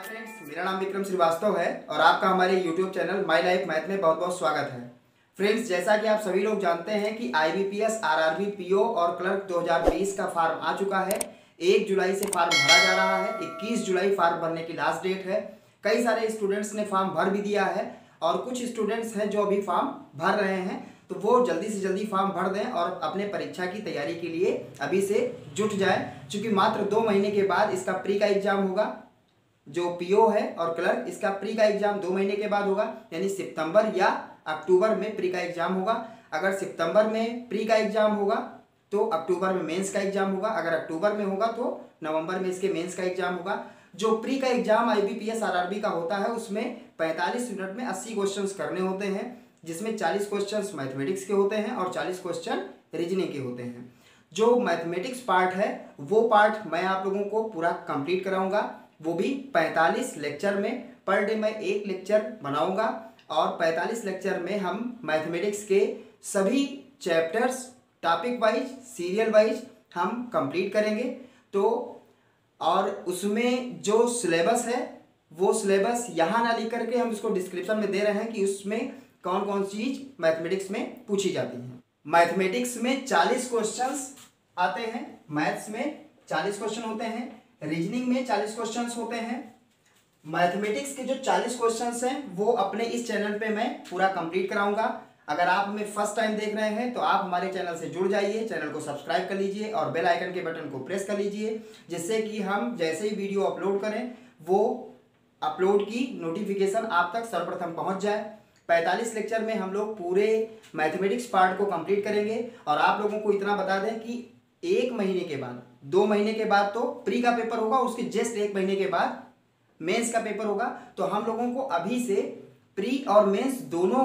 Friends, मेरा नाम विक्रम श्रीवास्तव है और आपका हमारे YouTube channel my life math में बहुत बहुत स्वागत है। फ्रेंड्स, जैसा कि आप सभी लोग जानते हैं कि IBPS, RRB, PO और क्लर्क 2020 का फॉर्म आ चुका है। 1 जुलाई से फॉर्म भरा जा रहा है। 21 जुलाई फॉर्म भरने की लास्ट डेट है। कई सारे स्टूडेंट्स ने फॉर्म भर भी दिया है और कुछ स्टूडेंट्स हैं जो अभी फॉर्म भर रहे हैं, तो वो जल्दी से जल्दी फॉर्म भर दें और अपने परीक्षा की तैयारी के लिए अभी से जुट जाएं, क्योंकि मात्र 2 महीने के बाद इसका प्री का एग्जाम होगा। जो PO है और क्लर्क, इसका प्री का एग्जाम 2 महीने के बाद होगा, यानी सितंबर या अक्टूबर में प्री का एग्जाम होगा। अगर सितंबर में प्री का एग्जाम होगा तो अक्टूबर में मेंस का एग्जाम होगा। अगर अक्टूबर में होगा तो नवंबर में इसके मेंस का एग्जाम होगा। जो प्री का एग्जाम IBPS RRB का होता है उसमें 45 मिनट में 80 क्वेश्चंस करने होते हैं, जिसमें 40 क्वेश्चंस मैथमेटिक्स के होते हैं और 40 क्वेश्चन रीजनिंग के होते हैं। जो मैथमेटिक्स पार्ट है वो पार्ट मैं आप लोगों को पूरा कंप्लीट कराऊंगा, वो भी 45 लेक्चर में। पर डे मैं 1 लेक्चर बनाऊंगा और 45 लेक्चर में हम मैथमेटिक्स के सभी chapters topic wise, serial wise हम कंप्लीट करेंगे। तो और उसमें जो सिलेबस है वो सिलेबस यहाँ ना लिख करके हम इसको डिस्क्रिप्शन में दे रहे हैं कि उसमें कौन कौन सी चीज़ मैथमेटिक्स में पूछी जाती है। मैथमेटिक्स में 40 क्वेश्चंस आते हैं, मैथ्स में 40 क्वेश्चन होते हैं, रीजनिंग में 40 क्वेश्चंस होते हैं। मैथमेटिक्स के जो 40 क्वेश्चंस हैं वो अपने इस चैनल पे मैं पूरा कंप्लीट कराऊंगा। अगर आप हमें फर्स्ट टाइम देख रहे हैं तो आप हमारे चैनल से जुड़ जाइए, चैनल को सब्सक्राइब कर लीजिए और बेल आइकन के बटन को प्रेस कर लीजिए, जिससे कि हम जैसे ही वीडियो अपलोड करें वो अपलोड की नोटिफिकेशन आप तक सर्वप्रथम पहुँच जाए। 45 लेक्चर में हम लोग पूरे मैथमेटिक्स पार्ट को कंप्लीट करेंगे और आप लोगों को इतना बता दें कि 1 महीने के बाद, 2 महीने के बाद तो प्री का पेपर होगा, उसके जस्ट 1 महीने के बाद मेंस का पेपर होगा। तो हम लोगों को अभी से प्री और मेंस दोनों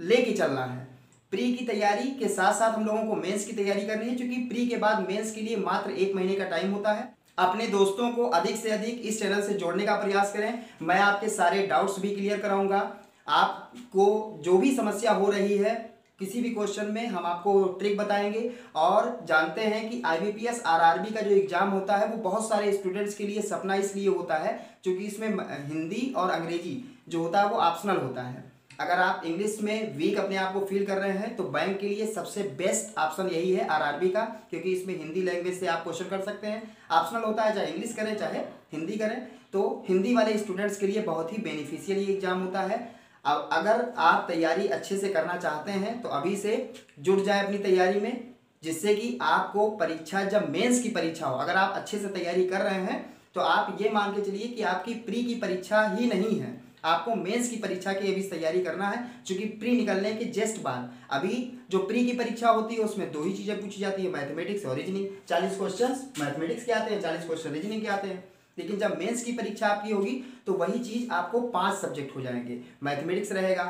लेके चलना है। प्री की तैयारी के साथ साथ हम लोगों को मेंस की तैयारी करनी है, क्योंकि प्री के बाद मेंस के लिए मात्र 1 महीने का टाइम होता है। अपने दोस्तों को अधिक से अधिक इस चैनल से जोड़ने का प्रयास करें। मैं आपके सारे डाउट्स भी क्लियर कराऊंगा। आपको जो भी समस्या हो रही है किसी भी क्वेश्चन में हम आपको ट्रिक बताएंगे। और जानते हैं कि IBPS RRB का जो एग्जाम होता है वो बहुत सारे स्टूडेंट्स के लिए सपना इसलिए होता है क्योंकि इसमें हिंदी और अंग्रेजी जो होता है वो ऑप्शनल होता है। अगर आप इंग्लिश में वीक अपने आप को फील कर रहे हैं तो बैंक के लिए सबसे बेस्ट ऑप्शन यही है RRB का, क्योंकि इसमें हिंदी लैंग्वेज से आप क्वेश्चन कर सकते हैं। ऑप्शनल होता है, चाहे इंग्लिश करें चाहे हिंदी करें। तो हिंदी वाले स्टूडेंट्स के लिए बहुत ही बेनिफिशियल ये एग्जाम होता है। अब अगर आप तैयारी अच्छे से करना चाहते हैं तो अभी से जुट जाए अपनी तैयारी में, जिससे कि आपको परीक्षा, जब मेंस की परीक्षा हो, अगर आप अच्छे से तैयारी कर रहे हैं तो आप ये मान के चलिए कि आपकी प्री की परीक्षा ही नहीं है, आपको मेंस की परीक्षा की अभी तैयारी करना है। क्योंकि प्री निकलने के जस्ट बाद अभी जो प्री की परीक्षा होती है उसमें 2 ही चीज़ें पूछी जाती है, मैथमेटिक्स और रीजनिंग। 40 क्वेश्चन मैथमेटिक्स के आते हैं, 40 क्वेश्चन रीजनिंग के आते हैं। लेकिन जब मेंस की परीक्षा आपकी होगी तो वही चीज़ आपको 5 सब्जेक्ट हो जाएंगे। मैथमेटिक्स रहेगा,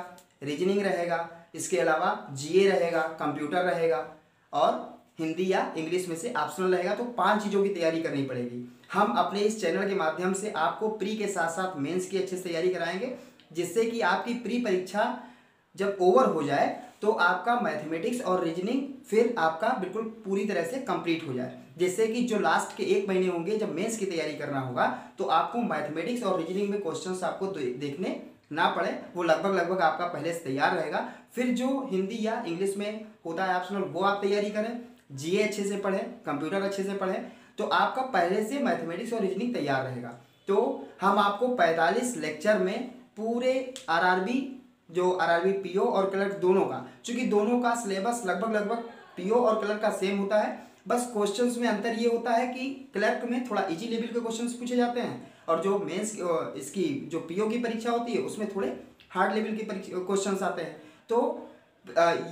रीजनिंग रहेगा, इसके अलावा GA रहेगा, कंप्यूटर रहेगा और हिंदी या इंग्लिश में से ऑप्शनल रहेगा। तो 5 चीज़ों की तैयारी करनी पड़ेगी। हम अपने इस चैनल के माध्यम से आपको प्री के साथ साथ मेंस की अच्छे से तैयारी कराएंगे, जिससे कि आपकी प्री परीक्षा जब ओवर हो जाए तो आपका मैथमेटिक्स और रीजनिंग फिर आपका बिल्कुल पूरी तरह से कंप्लीट हो जाए। जैसे कि जो लास्ट के 1 महीने होंगे जब मेंस की तैयारी करना होगा तो आपको मैथमेटिक्स और रीजनिंग में क्वेश्चंस आपको देखने ना पड़े, वो लगभग आपका पहले से तैयार रहेगा। फिर जो हिंदी या इंग्लिश में होता है ऑप्शनल वो आप तैयारी करें, GA अच्छे से पढ़ें, कंप्यूटर अच्छे से पढ़ें, तो आपका पहले से मैथमेटिक्स और रीजनिंग तैयार रहेगा। तो हम आपको 45 लेक्चर में पूरे RRB, जो RRB PO और क्लर्क दोनों का, चूँकि दोनों का सिलेबस लगभग PO और क्लर्क का सेम होता है, बस क्वेश्चंस में अंतर ये होता है कि क्लर्क में थोड़ा इजी लेवल के क्वेश्चंस पूछे जाते हैं और जो मेंस इसकी जो PO की परीक्षा होती है उसमें थोड़े हार्ड लेवल के क्वेश्चंस आते हैं। तो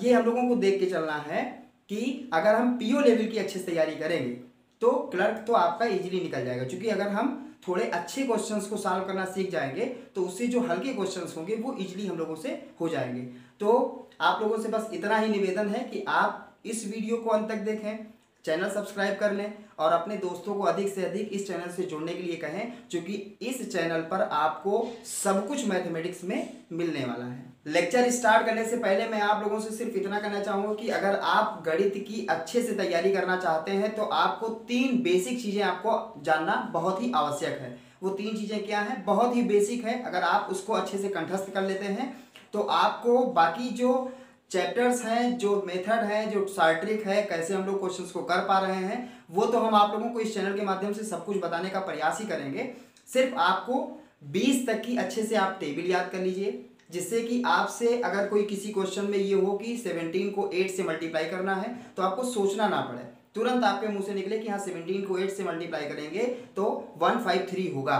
ये हम लोगों को देख के चलना है कि अगर हम PO लेवल की अच्छे से तैयारी करेंगे तो क्लर्क तो आपका इजीली निकल जाएगा। क्योंकि अगर हम थोड़े अच्छे क्वेश्चंस को सॉल्व करना सीख जाएंगे तो उससे जो हल्के क्वेश्चंस होंगे वो इजीली हम लोगों से हो जाएंगे। तो आप लोगों से बस इतना ही निवेदन है कि आप इस वीडियो को अंत तक देखें, चैनल सब्सक्राइब कर लें और अपने दोस्तों को अधिक से अधिक इस चैनल से जुड़ने के लिए कहें, क्योंकि इस चैनल पर आपको सब कुछ मैथमेटिक्स में मिलने वाला है। लेक्चर स्टार्ट करने से पहले मैं आप लोगों से सिर्फ इतना कहना चाहूँगा कि अगर आप गणित की अच्छे से तैयारी करना चाहते हैं तो आपको 3 बेसिक चीज़ें आपको जानना बहुत ही आवश्यक है। वो 3 चीज़ें क्या हैं? बहुत ही बेसिक है। अगर आप उसको अच्छे से कंठस्थ कर लेते हैं तो आपको बाकी जो चैप्टर्स हैं, जो मेथड है, जो शार्ट ट्रिक है, कैसे हम लोग क्वेश्चंस को कर पा रहे हैं, वो तो हम आप लोगों को इस चैनल के माध्यम से सब कुछ बताने का प्रयास ही करेंगे। सिर्फ आपको 20 तक की अच्छे से आप टेबल याद कर लीजिए, जिससे कि आपसे अगर कोई किसी क्वेश्चन में ये हो कि 17 को 8 से मल्टीप्लाई करना है तो आपको सोचना ना पड़े, तुरंत आपके मुंह से निकले कि हाँ 17 को 8 से मल्टीप्लाई करेंगे तो 153 होगा।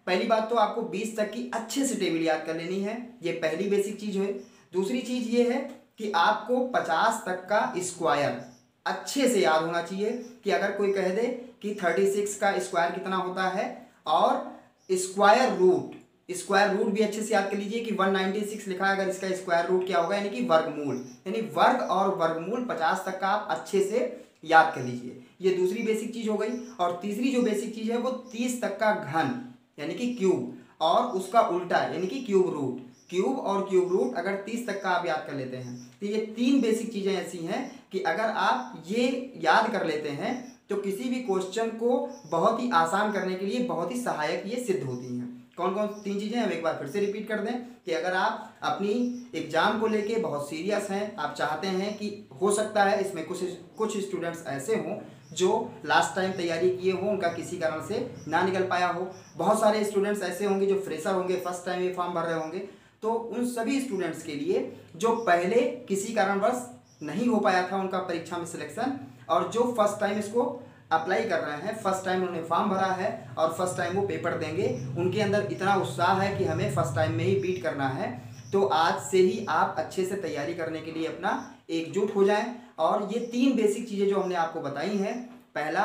पहली बात तो आपको 20 तक की अच्छे से टेबल याद कर लेनी है, ये पहली बेसिक चीज़ है। दूसरी चीज़ ये है कि आपको 50 तक का स्क्वायर अच्छे से याद होना चाहिए कि अगर कोई कह दे कि 36 का स्क्वायर कितना होता है, और स्क्वायर रूट भी अच्छे से याद कर लीजिए कि 196 लिखा है, अगर इसका स्क्वायर रूट क्या होगा, यानी कि वर्गमूल, यानी वर्ग और वर्गमूल 50 तक का आप अच्छे से याद कर लीजिए। ये दूसरी बेसिक चीज़ हो गई। और तीसरी जो बेसिक चीज़ है वो 30 तक का घन यानी कि क्यूब, और उसका उल्टा यानी कि क्यूब रूट। क्यूब और क्यूब रूट अगर 30 तक का आप याद कर लेते हैं तो ये 3 बेसिक चीज़ें ऐसी हैं कि अगर आप ये याद कर लेते हैं तो किसी भी क्वेश्चन को बहुत ही आसान करने के लिए बहुत ही सहायक ये सिद्ध होती हैं। कौन कौन 3 चीज़ें हम एक बार फिर से रिपीट कर दें कि अगर आप अपनी एग्जाम को लेके बहुत सीरियस हैं, आप चाहते हैं कि हो सकता है इसमें कुछ स्टूडेंट्स ऐसे हों जो लास्ट टाइम तैयारी किए हों, उनका किसी कारण से ना निकल पाया हो, बहुत सारे स्टूडेंट्स ऐसे होंगे जो फ्रेशर होंगे, फर्स्ट टाइम ये फॉर्म भर रहे होंगे, तो उन सभी स्टूडेंट्स के लिए जो पहले किसी कारणवश नहीं हो पाया था उनका परीक्षा में सिलेक्शन, और जो फर्स्ट टाइम इसको अप्लाई कर रहे हैं, फर्स्ट टाइम उन्होंने फॉर्म भरा है और फर्स्ट टाइम वो पेपर देंगे, उनके अंदर इतना उत्साह है कि हमें फर्स्ट टाइम में ही बीट करना है। तो आज से ही आप अच्छे से तैयारी करने के लिए अपना एकजुट हो जाएं। और ये 3 बेसिक चीज़ें जो हमने आपको बताई हैं, पहला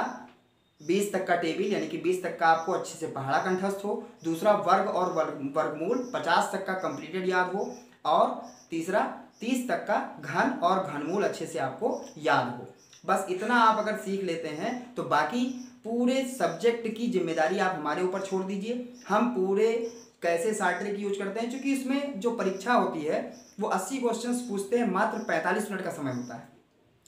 20 तक का टेबल यानी कि 20 तक का आपको अच्छे से पहाड़ा कंठस्थ हो, दूसरा वर्ग और वर्गमूल 50 तक का कंप्लीटेड याद हो, और तीसरा 30 तक का घन और घनमूल अच्छे से आपको याद हो। बस इतना आप अगर सीख लेते हैं तो बाकी पूरे सब्जेक्ट की जिम्मेदारी आप हमारे ऊपर छोड़ दीजिए। हम पूरे कैसे शार्ट ट्रिक यूज करते हैं, क्योंकि इसमें जो परीक्षा होती है वो 80 क्वेश्चंस पूछते हैं, मात्र 45 मिनट का समय होता है,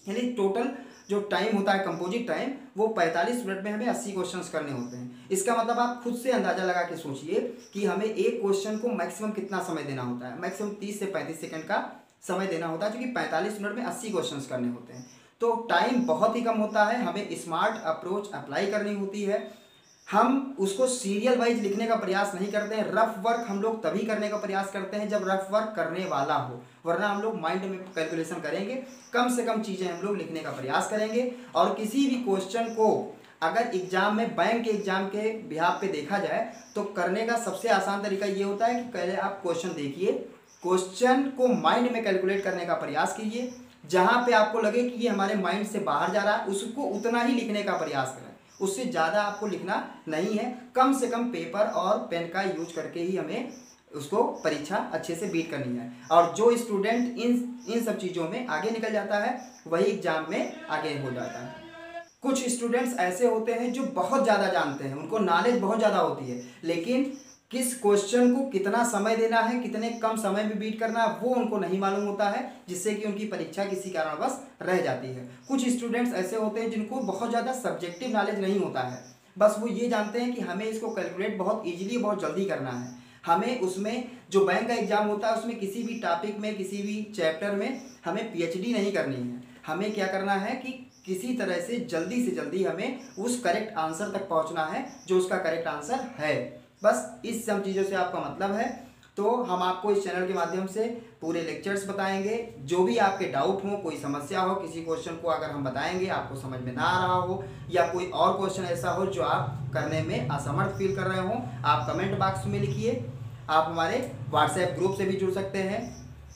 यानी टोटल जो टाइम होता है कंपोजिट टाइम वो 45 मिनट में हमें 80 क्वेश्चंस करने होते हैं। इसका मतलब आप खुद से अंदाजा लगा के सोचिए कि हमें एक क्वेश्चन को मैक्सिमम कितना समय देना होता है। मैक्सिमम 30 से 35 सेकंड का समय देना होता है, क्योंकि 45 मिनट में 80 क्वेश्चंस करने होते हैं, तो टाइम बहुत ही कम होता है। हमें स्मार्ट अप्रोच अप्लाई करनी होती है। हम उसको सीरियल वाइज लिखने का प्रयास नहीं करते हैं। रफ वर्क हम लोग तभी करने का प्रयास करते हैं जब रफ वर्क करने वाला हो, वरना हम लोग माइंड में कैलकुलेशन करेंगे, कम से कम चीज़ें हम लोग लिखने का प्रयास करेंगे। और किसी भी क्वेश्चन को अगर एग्जाम में, बैंक के एग्जाम के बिहाफ पे देखा जाए तो करने का सबसे आसान तरीका ये होता है कि पहले आप क्वेश्चन देखिए, क्वेश्चन को माइंड में कैलकुलेट करने का प्रयास कीजिए, जहाँ पे आपको लगे कि ये हमारे माइंड से बाहर जा रहा है उसको उतना ही लिखने का प्रयास करें, उससे ज़्यादा आपको लिखना नहीं है। कम से कम पेपर और पेन का यूज करके ही हमें उसको परीक्षा अच्छे से बीट करनी है। और जो स्टूडेंट इन सब चीज़ों में आगे निकल जाता है वही एग्जाम में आगे हो जाता है। कुछ स्टूडेंट्स ऐसे होते हैं जो बहुत ज़्यादा जानते हैं, उनको नॉलेज बहुत ज़्यादा होती है, लेकिन किस क्वेश्चन को कितना समय देना है, कितने कम समय में बीट करना है, वो उनको नहीं मालूम होता है, जिससे कि उनकी परीक्षा किसी कारणवश रह जाती है। कुछ स्टूडेंट्स ऐसे होते हैं जिनको बहुत ज़्यादा सब्जेक्टिव नॉलेज नहीं होता है, बस वो ये जानते हैं कि हमें इसको कैलकुलेट बहुत ईजिली, बहुत जल्दी करना है। हमें उसमें जो बैंक का एग्जाम होता है उसमें किसी भी टॉपिक में, किसी भी चैप्टर में हमें PhD नहीं करनी है। हमें क्या करना है कि किसी तरह से जल्दी हमें उस करेक्ट आंसर तक पहुंचना है जो उसका करेक्ट आंसर है। बस इस सब चीज़ों से आपका मतलब है। तो हम आपको इस चैनल के माध्यम से पूरे लेक्चर्स बताएंगे। जो भी आपके डाउट हो, कोई समस्या हो, किसी क्वेश्चन को अगर हम बताएंगे आपको समझ में ना आ रहा हो, या कोई और क्वेश्चन ऐसा हो जो आप करने में असमर्थ फील कर रहे हो, आप कमेंट बॉक्स में लिखिए। आप हमारे व्हाट्सएप ग्रुप से भी जुड़ सकते हैं।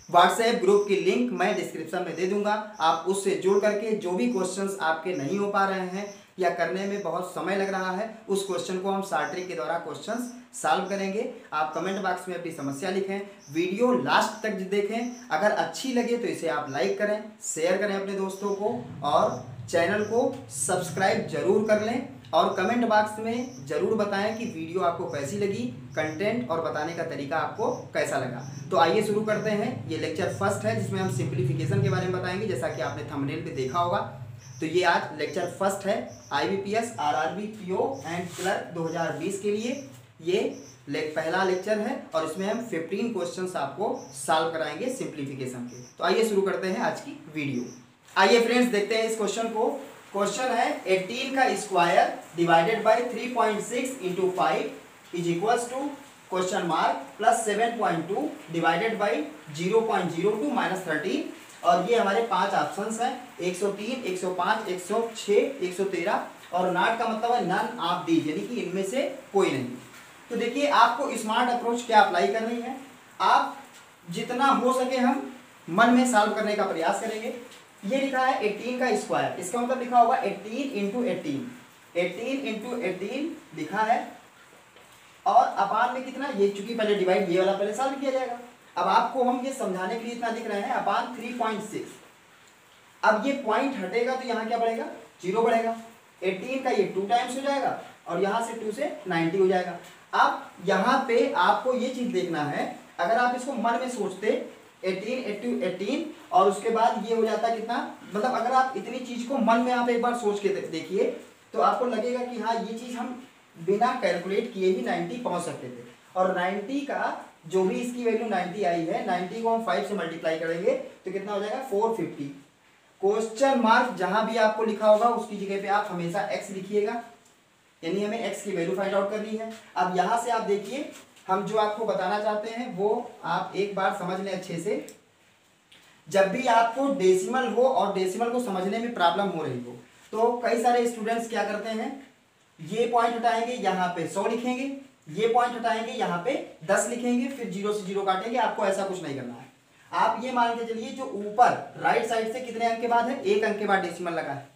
व्हाट्सएप ग्रुप की लिंक मैं डिस्क्रिप्शन में दे दूंगा। आप उससे जुड़ करके जो भी क्वेश्चंस आपके नहीं हो पा रहे हैं या करने में बहुत समय लग रहा है, उस क्वेश्चन को हम शार्ट ट्रिक के द्वारा क्वेश्चंस सॉल्व करेंगे। आप कमेंट बॉक्स में अपनी समस्या लिखें, वीडियो लास्ट तक देखें। अगर अच्छी लगे तो इसे आप लाइक करें, शेयर करें अपने दोस्तों को, और चैनल को सब्सक्राइब जरूर कर लें और कमेंट बॉक्स में ज़रूर बताएं कि वीडियो आपको कैसी लगी, कंटेंट और बताने का तरीका आपको कैसा लगा। तो आइए शुरू करते हैं। ये लेक्चर फर्स्ट है जिसमें हम सिंप्लीफिकेशन के बारे में बताएंगे, जैसा कि आपने थंबनेल पे देखा होगा। तो ये आज लेक्चर फर्स्ट है IBPS RRB PO and clerk 2020 के लिए। ये पहला लेक्चर है और इसमें हम 15 क्वेश्चंस आपको सॉल्व कराएंगे सिंप्लीफिकेशन के। तो आइए शुरू करते हैं आज की वीडियो। आइए फ्रेंड्स देखते हैं इस क्वेश्चन को। क्वेश्चन है 18 का square divided by 3.6 into 5 is equals to question mark plus 7.2 divided by 0.02 minus 13। और ये हमारे 5 ऑप्शंस हैं, 103, 105, 106, 113 और नॉट का मतलब है नन ऑफ दीज, यानी कि इनमें से कोई नहीं। तो देखिए आपको स्मार्ट अप्रोच क्या अप्लाई करनी है। आप जितना हो सके हम मन में सॉल्व करने का प्रयास करेंगे। ये लिखा है 18 का स्क्वायर, इसका मतलब लिखा होगा 18 इंटू 18 लिखा है और अपान में कितना, ये चूंकि पहले डिवाइड ये वाला पहले सॉल्व किया जाएगा। अब आपको हम ये समझाने के लिए इतना लिख रहे हैं अपान 3.6। अब ये पॉइंट हटेगा तो यहाँ क्या बढ़ेगा, 0 बढ़ेगा। 18 का ये 2 टाइम्स हो जाएगा और यहाँ से 2 से 90 हो जाएगा। अब यहाँ पे आपको ये चीज देखना है, अगर आप इसको मन में सोचते 18 और उसके बाद ये हो जाता कितना, मतलब अगर आप इतनी चीज को मन में आप एक बार सोच के देखिए तो आपको लगेगा कि हाँ ये चीज हम बिना कैलकुलेट किए ही 90 पहुंच सकते थे। और 90 का जो भी इसकी वैल्यू 90 आई है, 90 को हम 5 से मल्टीप्लाई करेंगे तो कितना हो जाएगा 450। क्वेश्चन मार्क जहां भी आपको लिखा होगा उसकी जगह पे आप हमेशा x लिखिएगा, यानी हमें x की वैल्यू फाइंड आउट करनी है। अब यहां से आप देखिए हम जो आपको बताना चाहते हैं वो आप एक बार समझ लें अच्छे से। जब भी आपको डेसिमल हो और डेसिमल को समझने में प्रॉब्लम हो रही हो तो कई सारे स्टूडेंट्स क्या करते हैं, ये पॉइंट हटाएंगे यहाँ पे 100 लिखेंगे, ये पॉइंट हटाएंगे यहाँ पे 10 लिखेंगे, फिर 0 से 0 काटेंगे। आपको ऐसा कुछ नहीं करना है। आप ये मान के चलिए जो ऊपर राइट साइड से कितने अंक के बाद है, 1 अंक के बाद डेसिमल लगा है,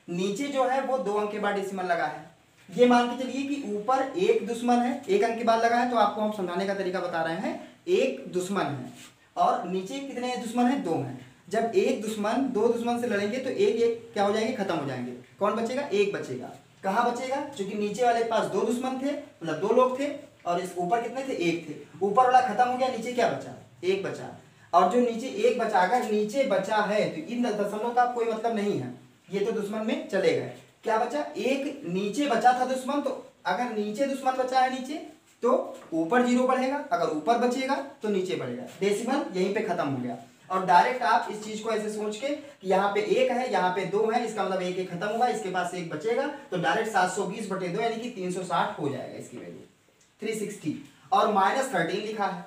नीचे जो है वो 2 अंक के बाद डेसिमल लगा है। ये मान के चलिए कि ऊपर एक दुश्मन है, 1 अंक के बाद लगा है, तो आपको हम समझाने का तरीका बता रहे हैं, एक दुश्मन है और नीचे कितने दुश्मन है, 2 हैं। जब एक दुश्मन 2 दुश्मन से लड़ेंगे तो एक एक क्या हो जाएंगे, खत्म हो जाएंगे। कौन बचेगा, एक बचेगा। कहाँ बचेगा, क्योंकि नीचे वाले के पास 2 दुश्मन थे, मतलब 2 लोग थे और इस ऊपर कितने थे, 1 थे। ऊपर वाला खत्म हो गया, नीचे क्या बचा, 1 बचा। और जो नीचे 1 बचा, अगर नीचे बचा है तो इन दशमलव का कोई मतलब नहीं है, ये तो दुश्मन में चले गए। क्या बचा, एक नीचे बचा था दुश्मन, तो अगर नीचे दुश्मन बचा है नीचे तो ऊपर 0 बढ़ेगा, अगर ऊपर बचेगा तो नीचे बढ़ेगा। डेसिमल यहीं पे खत्म हो गया। और डायरेक्ट आप इस चीज को ऐसे सोच के कि यहाँ पे 1 है, यहाँ पे 2 है, इसका मतलब 1 खत्म होगा, इसके पास 1 बचेगा, तो डायरेक्ट 720/2 यानी कि 360 हो जाएगा इसकी वैल्यू 360। और माइनस 13 लिखा है।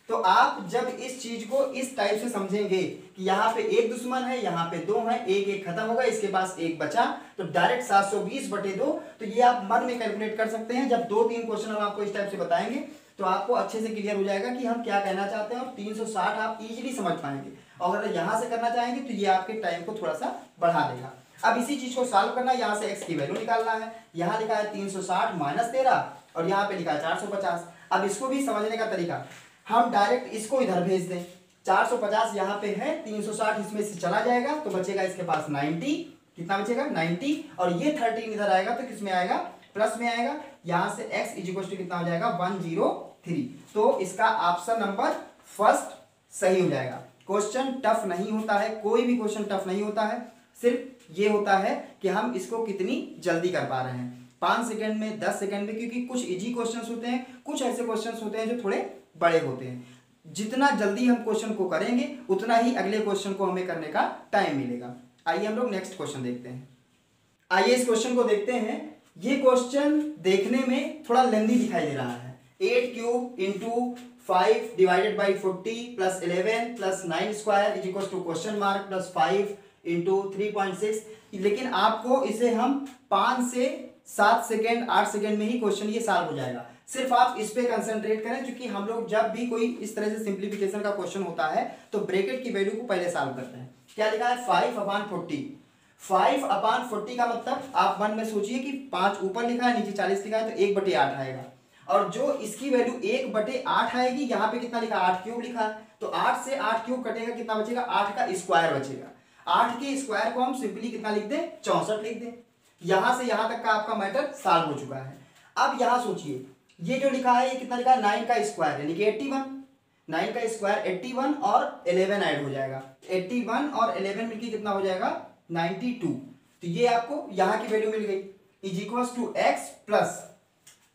तो आप जब इस चीज को इस टाइप से समझेंगे कि यहाँ पे 1 दुश्मन है, यहाँ पे 2 है, 1 खत्म होगा, इसके पास 1 बचा, तो डायरेक्ट 720/2। तो ये आप मन में कैलकुलेट कर सकते हैं। जब 2-3 क्वेश्चन हम आपको इस टाइप से बताएंगे तो आपको अच्छे से क्लियर हो जाएगा कि हम क्या कहना चाहते हैं और 360 आप इजीली समझ पाएंगे। और अगर यहाँ से करना चाहेंगे तो ये आपके टाइम को थोड़ा सा बढ़ा देगा। अब इसी चीज को सॉल्व करना है, यहाँ से x की वैल्यू निकालना है। यहाँ लिखा है 360 माइनस 13 और यहाँ पे लिखा है 450। अब इसको भी समझने का तरीका, हम डायरेक्ट इसको इधर भेज दें। 450 यहाँ पे है, 360 इसमें से चला जाएगा तो बचेगा इसके पास 90। कितना बचेगा, 90। और ये 13 इधर आएगा तो किसमें आएगा, प्लस में आएगा। यहाँ से x इज इक्वल टू कितना हो जाएगा, 103। तो इसका ऑप्शन नंबर फर्स्ट सही हो जाएगा। क्वेश्चन टफ नहीं होता है, कोई भी क्वेश्चन टफ नहीं होता है, सिर्फ ये होता है कि हम इसको कितनी जल्दी कर पा रहे हैं, 5 सेकंड में, 10 सेकंड में। क्योंकि कुछ इजी क्वेश्चंस होते हैं, कुछ ऐसे क्वेश्चंस होते हैं जो थोड़े बड़े होते हैं। जितना जल्दी हम क्वेश्चन को करेंगे उतना ही अगले क्वेश्चन को हमें करने का टाइम मिलेगा। आइए हम लोग नेक्स्ट क्वेश्चन देखते हैं। आइए इस क्वेश्चन को देखते हैं। ये क्वेश्चन देखने में थोड़ा लेंथी दिखाई दे रहा है। 8 cube into 5 divided by 40 plus 11 plus 9 square is equal to question mark plus 5 into 3.6। लेकिन आपको इसे हम 5 से 7 सेकेंड 8 सेकेंड में ही क्वेश्चन ये सॉल्व हो जाएगा। सिर्फ आप इस पे कंसंट्रेट करें, क्योंकि हम लोग जब भी कोई इस तरह से सिंप्लीफिकेशन का क्वेश्चन होता है तो ब्रैकेट की वैल्यू को पहले सॉल्व करते हैं। क्या लिखा है, 5/40। 5/40 का मतलब आप मन में सोचिए कि 5 ऊपर लिखा है, नीचे 40 लिखा है, तो 1/8 आएगा। और जो इसकी वैल्यू 1/8 आएगी, यहाँ पे कितना लिखा, 8 क्यूब लिखा है, तो 8 से 8 क्यूब कटेगा, कितना बचेगा, 8 का स्क्वायर बचेगा। 8 के स्क्वायर को हम सिंपली कितना लिख दें, 64 लिख दें। यहां से यहां तक का आपका मैटर सॉल्व हो चुका है। अब यहां सोचिए, ये जो लिखा है ये कितना लिखा है, 9 का स्क्वायर यानी कि 81। 9 का स्क्वायर 81 और 11 ऐड हो जाएगा, 81 और 11 मिलकर कितना हो जाएगा, 92। तो ये आपको यहाँ की वैल्यू मिल गई, is equals to x plus.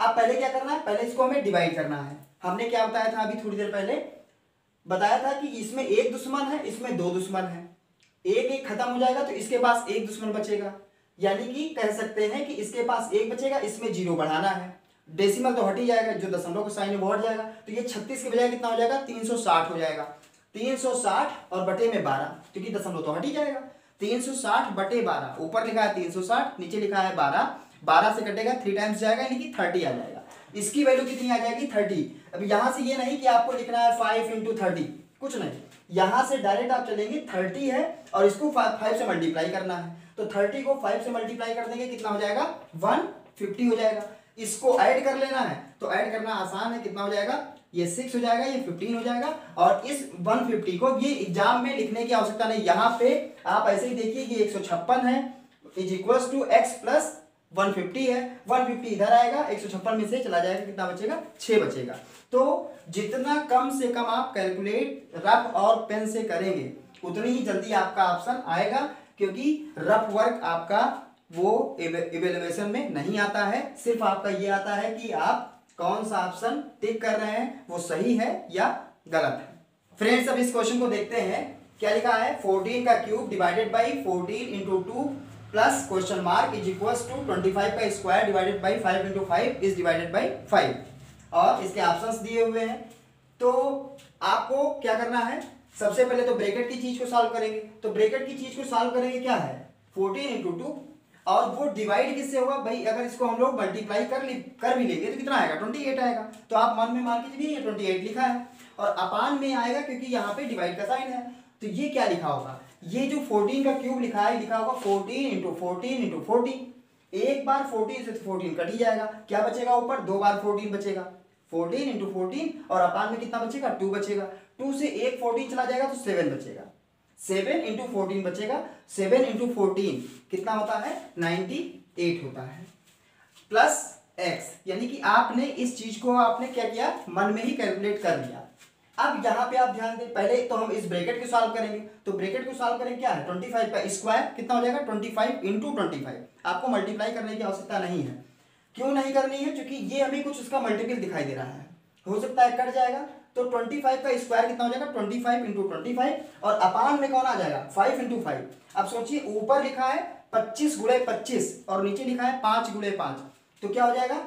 अब पहले क्या करना है, पहले इसको हमें डिवाइड करना है। हमने क्या बताया था अभी थोड़ी देर पहले, बताया था कि इसमें एक दुश्मन है, इसमें दो दुश्मन है, एक एक खत्म हो जाएगा तो इसके पास एक दुश्मन बचेगा, यानी कि कह सकते हैं कि इसके पास एक बचेगा, इसमें 0 बढ़ाना है, डेसिमल तो हट ही जाएगा, जो दशमलव का साइन है वो हट जाएगा, तो ये 36 के बजाय कितना हो जाएगा, 360 हो जाएगा। 360 और बटे में 12, क्योंकि दशमलव तो हट ही जाएगा। 360 बटे 12, ऊपर लिखा है 360, नीचे लिखा है 12, 12 से कटेगा 3 टाइम्स जाएगा यानी कि 30 आ जाएगा। इसकी वैल्यू कितनी आ जाएगी, 30। अब यहां से ये नहीं कि आपको लिखना है 5 × 30, कुछ नहीं, यहां से डायरेक्ट आप चलेंगे, 30 है और इसको 5 से मल्टीप्लाई करना है, तो 30 को 5 से मल्टीप्लाई कर देंगे, कितना हो जाएगा, 150 हो जाएगा। इसको ऐड कर लेना है तो ऐड करना आसान है, कितना हो जाएगा, ये 6 हो जाएगा, ये 15 हो जाएगा। और इस 150 को ये एग्जाम में लिखने की आवश्यकता नहीं, यहाँ पे आप ऐसे ही देखिए कि 156 है, is equals to x plus 150 है, 150 इधर आएगा, 156 में से चला जाएगा, कितना बचेगा, 6 बचेगा। तो जितना कम से कम आप कैलकुलेट रफ और पेन से करेंगे उतनी ही जल्दी आपका ऑप्शन आएगा, क्योंकि रफ वर्क आपका वो इवेल्युएशन में नहीं आता है, सिर्फ आपका ये आता है कि आप कौन सा ऑप्शन टिक कर रहे हैं, वो सही है या गलत है। फ्रेंड्स, अब इस क्वेश्चन को देखते हैं, क्या लिखा है, 14 का cube divided by 14 × 2 plus question mark is equals to 25 का square divided by 5 × 5 is divided by 5, और इसके ऑप्शंस दिए हुए हैं। तो आपको क्या करना है, सबसे पहले तो ब्रैकेट की चीज को सॉल्व करेंगे, तो ब्रैकेट की चीज को सॉल्व करेंगे, क्या है, 14 × 2, और वो डिवाइड किससे होगा भाई, अगर इसको हम लोग मल्टीप्लाई कर भी लेंगे तो कितना आएगा, 28 आएगा। तो आप मन में मान के चलिए ये 28 लिखा है, और अपान में आएगा क्योंकि यहाँ पे डिवाइड का साइन है, तो ये क्या लिखा होगा, ये जो 14 का क्यूब लिखा है, लिखा होगा 14 × 14 × 14। एक बार 14 से 14 कट ही जाएगा, क्या बचेगा ऊपर, 2 बार 14 बचेगा, 14 × 14, और अपान में कितना बचेगा, 2 बचेगा, 2 से एक 14 चला जाएगा तो 7 बचेगा, 7 × 14 बचेगा, 7 × 14 कितना होता है, 98 होता है, प्लस x, यानी कि आपने इस चीज को आपने क्या किया, मन में ही कैलकुलेट कर लिया। अब यहाँ पे आप ध्यान दें, पहले तो हम इस ब्रैकेट को सॉल्व करेंगे, तो ब्रैकेट को सॉल्व करेंगे, क्या है, 25 का स्क्वायर कितना हो जाएगा, 25 × 25। आपको मल्टीप्लाई करने की आवश्यकता नहीं है, क्यों नहीं करनी है, क्योंकि ये हमें कुछ उसका मल्टीपल दिखाई दे रहा है, हो सकता है कट जाएगा, तो 25 का स्क्वायर कितना हो जाएगा, 25 × 25, और अपान में कौन आ जाएगा, 5 × 5। अब सोचिए, ऊपर लिखा है 25 × 25 और नीचे लिखा है 5 × 5, तो क्या हो जाएगा,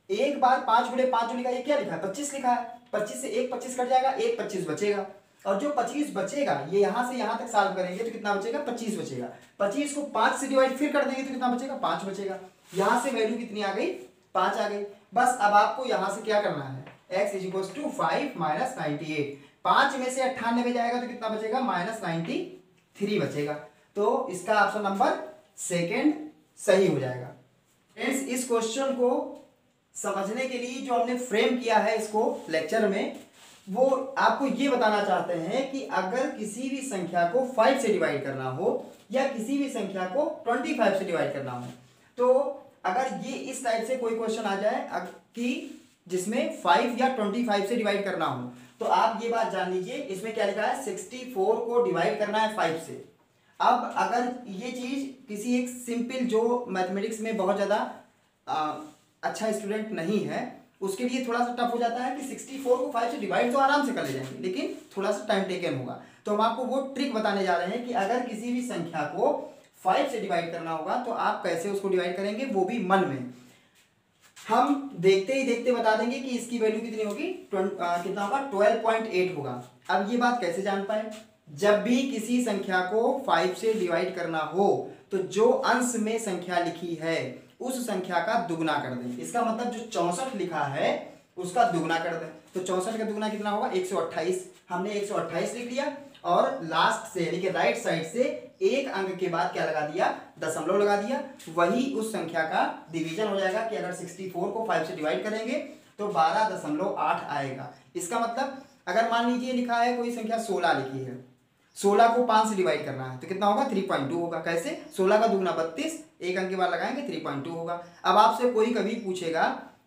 एक बार 5 × 5 जो लिखा है, ये क्या लिखा है, 25 लिखा है, 25 से एक 25 कट जाएगा, एक 25 बचेगा, और जो 25 बचेगा ये यहाँ से यहाँ तक सॉल्व करेंगे तो कितना बचेगा, 25 बचेगा। 25 को 5 से डिवाइड फिर कर देंगे तो कितना बचेगा, 5 बचेगा। यहाँ से वैल्यू कितनी आ गई, 5 आ गई। बस अब आपको यहाँ से क्या करना है, x = 5 - 98, 5 में से 98 जाएगा तो कितना बचेगा, -93 बचेगा। तो इसका ऑप्शन नंबर सेकेंड सही हो जाएगा। फ्रेंड्स, इस क्वेश्चन को समझने के लिए जो हमने फ्रेम किया है इसको लेक्चर में, वो आपको ये बताना चाहते हैं कि अगर किसी भी संख्या को 5 से डिवाइड करना हो या किसी भी संख्या को 25 से डिवाइड करना हो, तो अगर ये इस टाइप से कोई क्वेश्चन आ जाए कि जिसमें 5 या 25 से डिवाइड करना हो, तो आप ये बात जान लीजिए, इसमें क्या लिखा है, 64 को डिवाइड करना है 5 से। अब अगर ये चीज किसी एक सिंपल जो मैथमेटिक्स में बहुत ज़्यादा अच्छा स्टूडेंट नहीं है, उसके लिए थोड़ा सा टफ हो जाता है कि 64 को 5 से डिवाइड तो आराम से कर ले जाएंगे, लेकिन थोड़ा सा टाइम टेकन होगा। तो हम आपको वो ट्रिक बताने जा रहे हैं कि अगर किसी भी संख्या को 5 से डिवाइड करना होगा तो आप कैसे उसको डिवाइड करेंगे, वो भी मन में। हम देखते ही देखते बता देंगे कि इसकी वैल्यू कितनी होगी, कितना होगा, 12.8 होगा। अब ये बात कैसे जान पाए, जब भी किसी संख्या को 5 से डिवाइड करना हो तो जो अंश में संख्या लिखी है उस संख्या का दुगना कर दें। इसका मतलब जो 64 लिखा है उसका दुगना कर दें, तो 64 का दुगना कितना होगा, 128। हमने 128 लिख लिया, और लास्ट से यानी कि राइट साइड से एक अंक के बाद क्या लगा दिया, दशमलव लगा दिया। वही उस संख्या का डिवीजन हो जाएगा कि अगर 64 को 5 से डिवाइड करेंगे तो 12.8 आएगा। इसका मतलब अगर मान लीजिए लिखा है कोई संख्या 16 लिखी है, 16 को 5 से डिवाइड करना है तो कितना होगा 3.2 होगा। कैसे? 16 का दुगना 32, एक अंक के बाद लगाएंगे 3.2 होगा। अब आपसे कोई कभी पूछेगा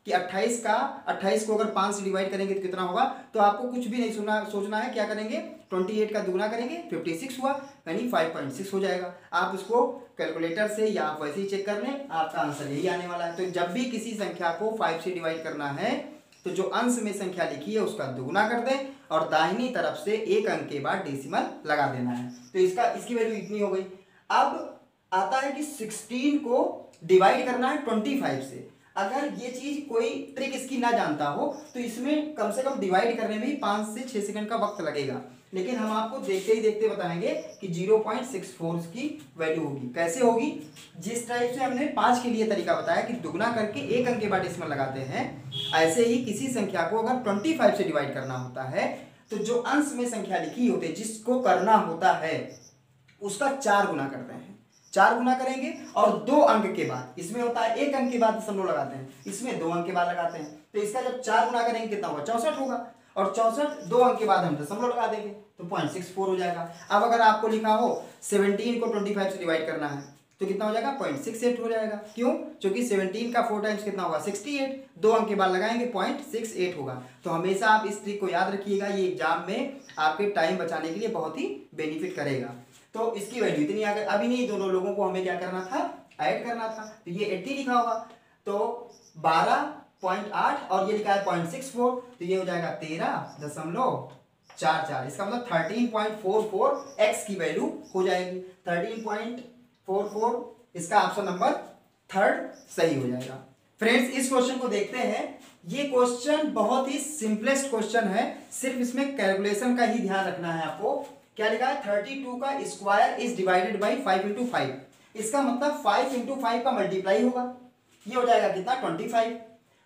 कि 28 को अगर 5 से डिवाइड करेंगे तो कितना होगा, तो आपको कुछ भी नहीं सोचना है, क्या करेंगे 28 का दुगना करेंगे 56 हुआ यानी 5.6 हो जाएगा। आप इसको कैलकुलेटर से या आप वैसे ही चेक कर लें, आपका आंसर यही आने वाला है। तो जब भी किसी संख्या को 5 से डिवाइड करना है तो जो अंश में संख्या लिखी है उसका दुगना कर दें और दाहिनी तरफ से एक अंक के बाद डेसिमल लगा देना है। तो इसकी वैल्यू इतनी हो गई। अब आता है कि 16 को डिवाइड करना है 25 से। अगर ये चीज कोई ट्रिक इसकी ना जानता हो तो इसमें कम से कम डिवाइड करने में ही 5 से 6 सेकंड का वक्त लगेगा, लेकिन हम आपको देखते ही देखते बताएंगे कि 0.64 की वैल्यू होगी। कैसे होगी? जिस टाइप से हमने 5 के लिए तरीका बताया कि दुगना करके एक अंक के बाद इसमें लगाते हैं, ऐसे ही किसी संख्या को अगर 25 से डिवाइड करना होता है तो जो अंश में संख्या लिखी होती है जिसको करना होता है उसका 4 गुना करते हैं। 4 गुना करेंगे और 2 अंक के बाद, इसमें होता है एक अंक के बाद दशमलव लगाते हैं, इसमें 2 अंक के बाद लगाते हैं, तो इसका जब 4 गुना करेंगे कितना होगा 64 होगा और 64 2 अंक के बाद हम दशमलव लगा देंगे तो 0.64 हो जाएगा। अब अगर आपको लिखा हो 17 को 25 से डिवाइड करना है तो कितना हो जाएगा 0.68 हो जाएगा। क्यों? क्योंकि 17 का 4 टाइम्स कितना होगा 68, 2 अंक के बाद लगाएंगे 0.68 होगा। तो हमेशा आप इस ट्रिक को याद रखिएगा, ये एग्जाम में आपके टाइम बचाने के लिए बहुत ही बेनिफिट करेगा। तो इसकी वैल्यू इतनी आ गई। अभी नहीं, दोनों लोगों को हमें क्या करना था, ऐड करना था, तो ये 80 लिखा होगा तो 12.8 और ये लिखा है 0.64 तो ये हो जाएगा 13.44। इसका मतलब 13.44 x की वैल्यू हो जाएगी। 13.44 इसका ऑप्शन नंबर 3 सही हो जाएगा। फ्रेंड्स इस क्वेश्चन को देखते हैं। ये क्वेश्चन बहुत ही सिंपलेस्ट क्वेश्चन है, सिर्फ इसमें कैलकुलेशन का ही ध्यान रखना है आपको। क्या लिखा है 32 का स्क्वायर इज डिवाइडेड बाई 5 × 5। इसका मतलब 5 × 5 का मल्टीप्लाई होगा, ये हो जाएगा कितना 25।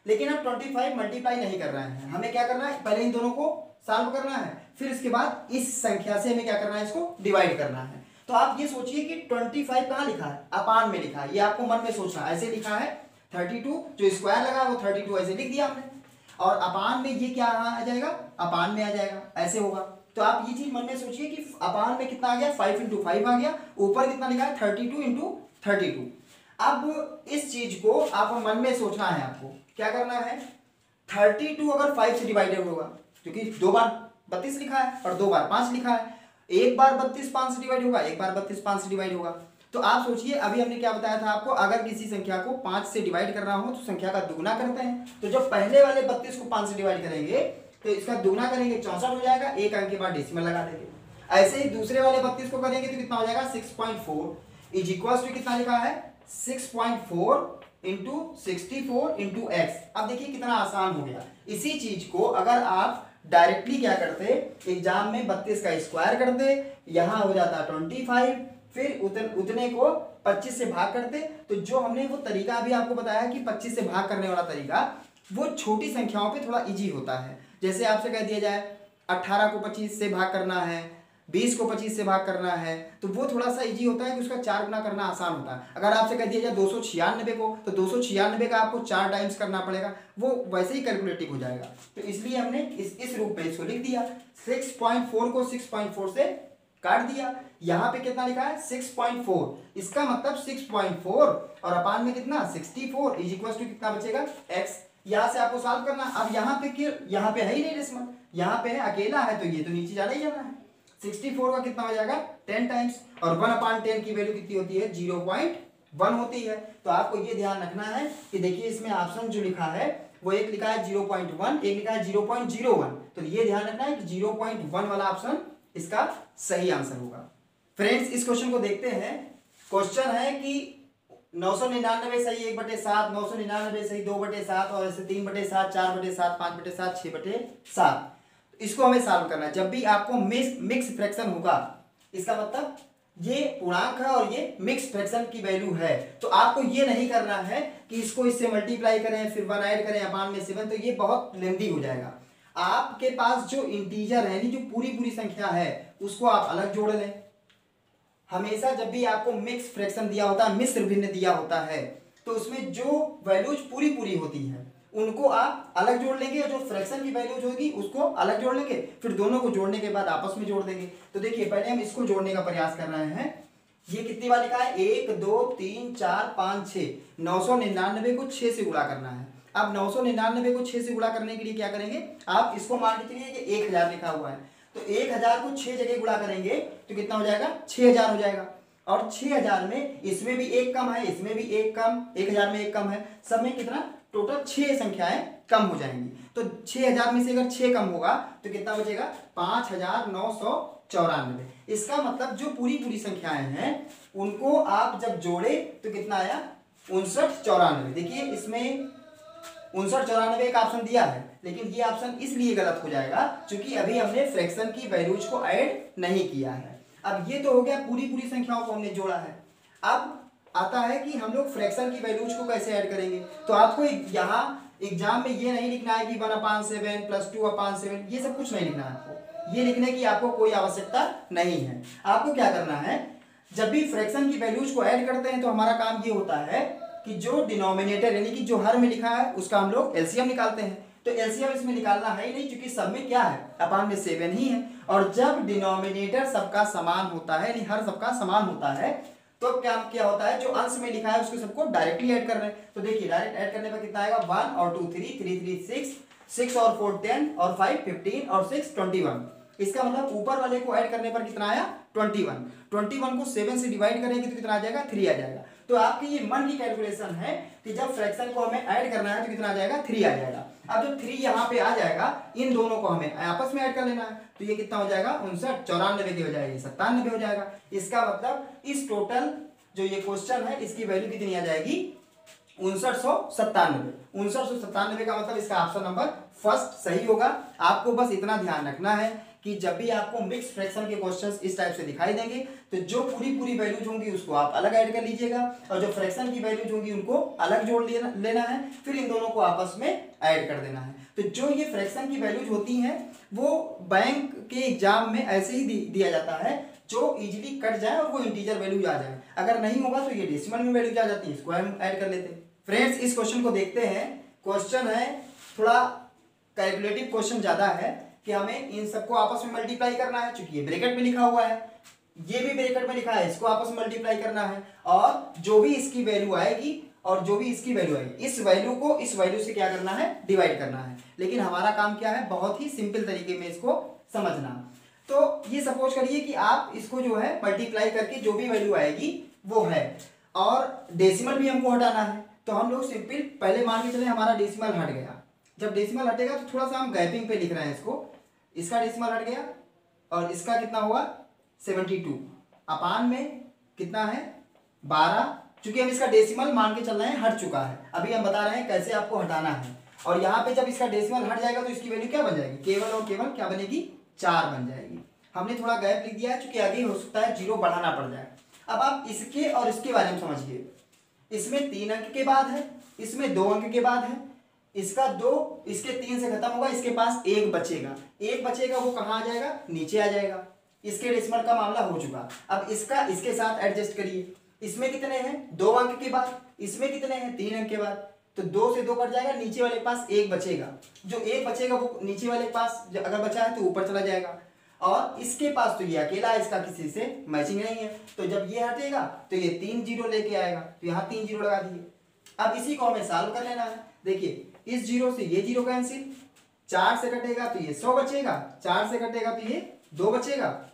लेकिन अब 25 मल्टीप्लाई नहीं कर रहे हैं, हमें क्या करना है, पहले इन दोनों को सॉल्व करना है, फिर इसके बाद इस संख्या से हमें क्या करना है, इसको डिवाइड करना है। तो आप ये सोचिए कि 25 कहाँ लिखा है, अपान में लिखा है, ये आपको मन में सोचना है। ऐसे लिखा है 32 जो स्क्वायर लगा वो 32 ऐसे लिख दिया हमने, और अपान में ये क्या आ जाएगा, अपान में आ जाएगा, ऐसे होगा। तो आप ये चीज मन में सोचिए कि अपान में कितना आ गया 5 × 5 आ गया, ऊपर कितना लिखा है 32 × 32। अब इस चीज को आप मन में सोचना है, आपको क्या करना है 32 अगर 5 से डिवाइडेड होगा, क्योंकि 2 बार 32 लिखा है और 2 बार 5 लिखा है, एक बार 32 5 से डिवाइड होगा, एक बार 32 5 से डिवाइड होगा। तो आप सोचिए, अभी हमने क्या बताया था आपको, अगर किसी संख्या को 5 से डिवाइड करना हो तो संख्या का दुगुना करते हैं। तो जब पहले वाले 32 को 5 से डिवाइड करेंगे तो इसका दुगुना करेंगे 64 हो जाएगा, एक अंक के बाद डेसिमल लगा देंगे। ऐसे ही दूसरे वाले 32 को करेंगे तो कितना हो जाएगा 6.4 इज इक्वल्स टू कितना लिखा है 6.4 × 64 × x। अब देखिए कितना आसान हो गया। इसी चीज को अगर आप डायरेक्टली क्या करते, एग्जाम में 32 का स्क्वायर करते, यहाँ हो जाता 25, फिर उतने को 25 से भाग करते, तो जो हमने वो तरीका अभी आपको बताया कि 25 से भाग करने वाला तरीका, वो छोटी संख्याओं पे थोड़ा इजी होता है। जैसे आपसे कह दिया जाए 18 को 25 से भाग करना है, 20 को 25 से भाग करना है, तो वो थोड़ा सा इजी होता है कि उसका 4 गुना करना आसान होता है। अगर आपसे कह दिया जाए 296 को, तो 296 का आपको 4 टाइम्स करना पड़ेगा, वो वैसे ही कैलकुलेटिव हो जाएगा। तो इसलिए हमने इस रूप में इसको लिख दिया, 6.4 को 6.4 से काट दिया। यहाँ पे कितना लिखा है 6.4, इसका मतलब 6.4 और अपान में कितना 64 इज इक्वल टू कितना बचेगा x। यहाँ से आपको सॉल्व करना। अब यहाँ पे है ही नहीं डेसिमल, यहाँ पे है अकेला है, तो ये तो नीचे जाना ही जाना है। 64 का कितना हो जाएगा 10 टाइम्स, और 1/10 की वैल्यू कितनी होती है 0.1 होती है। तो आपको ये ध्यान रखना है कि देखिए इसमें ऑप्शन जो लिखा है वो एक लिखा है 0.1, एक लिखा है 0.01, तो ये ध्यान रखना है कि 0.1 वाला ऑप्शन इसका सही आंसर होगा। फ्रेंड्स इस क्वेश्चन को देखते हैं। क्वेश्चन है कि 999 सही 1/7, 999 सही 2/7 और ऐसे 3/7, 4/7, 5/7, 6/7। इसको हमें सॉल्व करना है। जब भी आपको मिक्स फ्रैक्शन होगा, इसका मतलब ये पूर्णांक है और ये मिक्स फ्रैक्शन की वैल्यू है, तो आपको ये नहीं करना है कि इसको इससे मल्टीप्लाई करें फिर 1 ऐड करें अपान में 7, तो ये बहुत लेंदी हो जाएगा। आपके पास जो इंटीजर है, जो पूरी संख्या है, उसको आप अलग जोड़ लें। हमेशा जब भी आपको मिक्स फ्रैक्शन दिया होता है, मिश्र भिन्न दिया होता है, तो उसमें जो वैल्यूज पूरी होती है उनको आप अलग जोड़ लेंगे और जो फ्रैक्शन की वैल्यूज होगी उसको अलग जोड़ लेंगे, फिर दोनों को जोड़ने के बाद आपस में जोड़ देंगे। तो देखिए पहले हम इसको जोड़ने का प्रयास कर रहे हैं। ये कितनी बार लिखा है, 1 2 3 4 5 6, 999 को 6 से गुणा करना है। अब 999 को 6 से गुणा करने के लिए क्या करेंगे, आप इसको मान के चलिए कि 1000 लिखा हुआ है, तो 1000 को 6 जगह गुणा करेंगे तो कितना हो जाएगा, 6000 हो जाएगा। और 6000 में इसमें भी एक कम है, इसमें भी एक कम, 1000 में एक कम है, सब में कितना, टोटल 6 संख्याएं कम हो जाएंगी। तो 6000 में से अगर 6 कम होगा तो कितना बचेगा, 5994। इसका मतलब जो पूरी संख्याएं हैं उनको आप जब जोड़े तो कितना आया, 5994। देखिए इसमें 5994 एक ऑप्शन दिया है, लेकिन ये ऑप्शन इसलिए गलत हो जाएगा क्योंकि अभी हमने फ्रैक्शन की वैल्यूज को ऐड नहीं किया है। अब ये तो हो गया पूरी संख्याओं को हमने जोड़ा है। अब आता है कि हम लोग फ्रैक्शन की वैल्यूज को कैसे ऐड करेंगे। तो आपको यहाँ एग्जाम में ये नहीं लिखना है कि 1/7 + 2/7, ये सब कुछ नहीं लिखना है आपको, ये लिखने की आपको कोई आवश्यकता नहीं है। आपको क्या करना है, जब भी फ्रैक्शन की वैल्यूज को ऐड करते हैं तो हमारा काम ये होता है कि जो डिनोमिनेटर यानी कि जो हर में लिखा है उसका हम लोग एलसीएम निकालते हैं। तो एलसीएम इसमें निकालना है ही नहीं क्योंकि सब में क्या है, अपान में 7 ही है। और जब डिनोमिनेटर सबका समान होता है यानी हर सबका समान होता है तो क्या होता है, जो अंश में लिखा है उसको सबको डायरेक्टली ऐड कर रहे हैं। तो देखिए डायरेक्ट ऐड करने पर कितना आएगा, 1 और 2 3, 3 3 6, 6 और 4 10 और 5 15 और 6 21। इसका मतलब ऊपर वाले को ऐड करने पर कितना आया, 21। 21 को 7 से डिवाइड करेंगे तो कितना आ जाएगा, 3 आ जाएगा। तो आपकी ये मन की कैलकुलेशन है कि जब फ्रैक्शन को हमें ऐड करना है तो कितना आ जाएगा, 3 आ जाएगा। अब जब 3 यहाँ पे आ जाएगा, इन दोनों को हमें आपस में ऐड कर लेना है, तो ये कितना हो जाएगा, 59, 94 की हो जाएगी, 97 हो जाएगा। इसका मतलब इस टोटल जो ये क्वेश्चन है इसकी वैल्यू कितनी आ जाएगी, 5997। 5997 का मतलब इसका ऑप्शन नंबर फर्स्ट सही होगा। आपको बस इतना ध्यान रखना है कि जब भी आपको मिक्स फ्रैक्शन के क्वेश्चंस इस टाइप से दिखाई देंगे तो जो पूरी वैल्यूज होंगी उसको आप अलग ऐड कर लीजिएगा और जो फ्रैक्शन की वैल्यूज होंगी उनको अलग जोड़ लेना है, फिर इन दोनों को आपस में ऐड कर देना है। तो जो ये फ्रैक्शन की वैल्यूज होती हैं वो बैंक के एग्जाम में ऐसे ही दिया जाता है जो इजीली कट जाए और वो इंटीजर वैल्यूज आ जाए। अगर नहीं होगा तो ये डेसिमल में वैल्यूज आ जाती है, इसको हम ऐड कर लेते हैं। फ्रेंड्स इस क्वेश्चन को देखते हैं। क्वेश्चन है थोड़ा कैलकुलेटिव क्वेश्चन ज़्यादा है कि हमें इन सबको आपस में मल्टीप्लाई करना है, चूंकि ये ब्रैकेट में लिखा हुआ है, ये भी ब्रैकेट में लिखा है, इसको आपस में मल्टीप्लाई करना है और जो भी इसकी वैल्यू आएगी और जो भी इसकी वैल्यू आएगी इस वैल्यू को इस वैल्यू से क्या करना है, डिवाइड करना है। लेकिन हमारा काम क्या है, बहुत ही सिंपल तरीके में इसको समझना। तो ये सपोज करिए कि आप इसको जो है मल्टीप्लाई करके जो भी वैल्यू आएगी वो है और डेसिमल भी हमको हटाना है। तो हम लोग सिंपल पहले मान के चले हमारा डेसिमल हट गया। जब डेसिमल हटेगा तो थोड़ा सा हम गैपिंग पे लिख रहे हैं इसको, इसका डेसिमल हट गया और इसका कितना हुआ 72 अपान में कितना है 12। चूंकि हम इसका डेसिमल मान के चल रहे हैं हट चुका है, अभी हम बता रहे हैं कैसे आपको हटाना है। और यहाँ पे जब इसका डेसिमल हट जाएगा तो इसकी वैल्यू क्या बन जाएगी, केवल और केवल क्या बनेगी, 4 बन जाएगी। हमने थोड़ा गैप लिख दिया है क्योंकि आगे हो सकता है 0 बढ़ाना पड़ जाए। अब आप इसके और इसके बारे में समझिए, इसमें 3 अंक के बाद है, इसमें 2 अंक के बाद है, इसका 2 इसके 3 से खत्म होगा, इसके पास 1 बचेगा, 1 बचेगा वो कहाँ आ जाएगा, नीचे आ जाएगा। इसके डेसिमल का मामला हो चुका। अब इसका इसके साथ एडजस्ट करिए, इसमें कितने हैं 2 अंक के बाद, इसमें कितने हैं 3 अंक के बाद, तो 2 से 2 कट जाएगा, नीचे वाले के पास 1 बचेगा। जो 1 बचेगा वो नीचे वाले के पास अगर बचा है तो ऊपर चला जाएगा और इसके पास तो ये अकेला है, इसका किसी से मैचिंग नहीं है। तो जब ये हटेगा तो ये 3 0 लेके आएगा, तो यहाँ 3 0 लगा दिए। अब इसी को हमें सॉल्व कर लेना है। देखिए इस 0 से ये 0 कैंसिल, 4 से कटेगा तो ये 100 बचेगा, 4 से कटेगा तो ये 2 बचेगा।